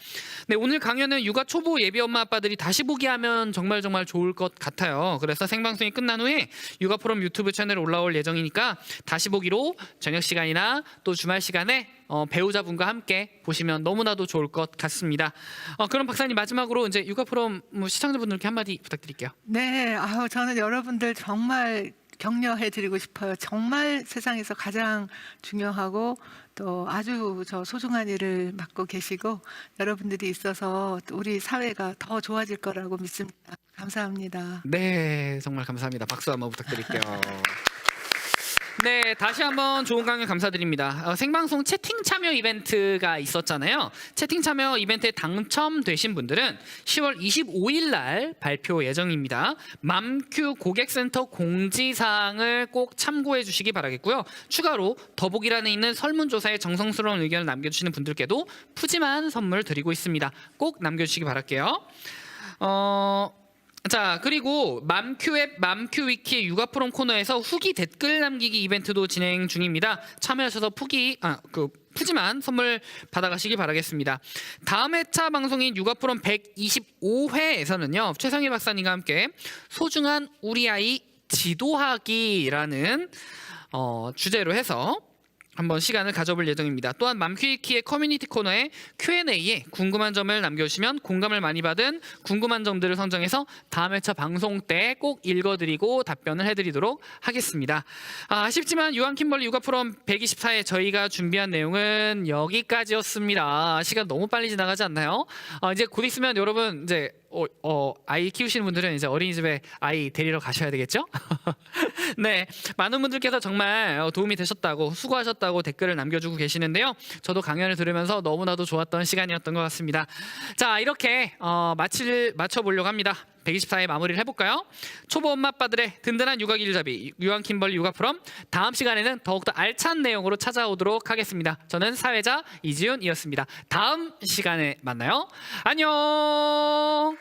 Speaker 1: 네, 오늘 강연은 육아 초보 예비 엄마 아빠들이 다시 보기 하면 정말 좋을 것 같아요. 그래서 생방송이 끝난 후에 육아 포럼 유튜브 채널에 올라올 예정이니까 다시 보기로 저녁 시간이나 또 주말 시간에 배우자분과 함께 보시면 너무나도 좋을 것 같습니다. 그럼 박사님 마지막으로 이제 육아 포럼 시청자분들께 한마디 부탁드릴게요.
Speaker 2: 네, 저는 여러분들 정말 격려해드리고 싶어요. 정말 세상에서 가장 중요하고 또 아주 소중한 일을 맡고 계시고 여러분들이 있어서 우리 사회가 더 좋아질 거라고 믿습니다. 감사합니다.
Speaker 1: 네, 정말 감사합니다. 박수 한번 부탁드릴게요. 네, 다시 한번 좋은 강연 감사드립니다. 생방송 채팅 참여 이벤트가 있었잖아요. 채팅 참여 이벤트에 당첨되신 분들은 10월 25일 날 발표 예정입니다. 맘큐 고객센터 공지사항을 꼭 참고해 주시기 바라겠고요. 추가로 더보기란에 있는 설문조사에 정성스러운 의견을 남겨주시는 분들께도 푸짐한 선물 드리고 있습니다. 꼭 남겨주시기 바랄게요. 자, 그리고 맘큐 앱 맘큐 위키의 육아 프롬 코너에서 후기 댓글 남기기 이벤트도 진행 중입니다. 참여하셔서 푸짐한 선물 받아가시기 바라겠습니다. 다음 회차 방송인 육아 프롬 125회에서는요. 최성희 박사님과 함께 소중한 우리 아이 지도하기라는 주제로 해서 한번 시간을 가져볼 예정입니다. 또한 맘큐위키의 커뮤니티 코너에 Q&A에 궁금한 점을 남겨주시면 공감을 많이 받은 궁금한 점들을 선정해서 다음 회차 방송 때 꼭 읽어드리고 답변을 해드리도록 하겠습니다. 아쉽지만 유한 킴벌리 육아 프롬 124회 저희가 준비한 내용은 여기까지였습니다. 시간 너무 빨리 지나가지 않나요? 이제 곧 있으면 여러분 이제 아이 키우시는 분들은 이제 어린이집에 아이 데리러 가셔야 되겠죠? 네, 많은 분들께서 정말 도움이 되셨다고 수고하셨다고 댓글을 남겨주고 계시는데요. 저도 강연을 들으면서 너무나도 좋았던 시간이었던 것 같습니다. 자, 이렇게 마쳐보려고 합니다. 124회 마무리를 해볼까요? 초보 엄마 아빠들의 든든한 육아 길잡이 유한 킴벌리 육아 프롬, 다음 시간에는 더욱더 알찬 내용으로 찾아오도록 하겠습니다. 저는 사회자 이지훈이었습니다. 다음 시간에 만나요. 안녕.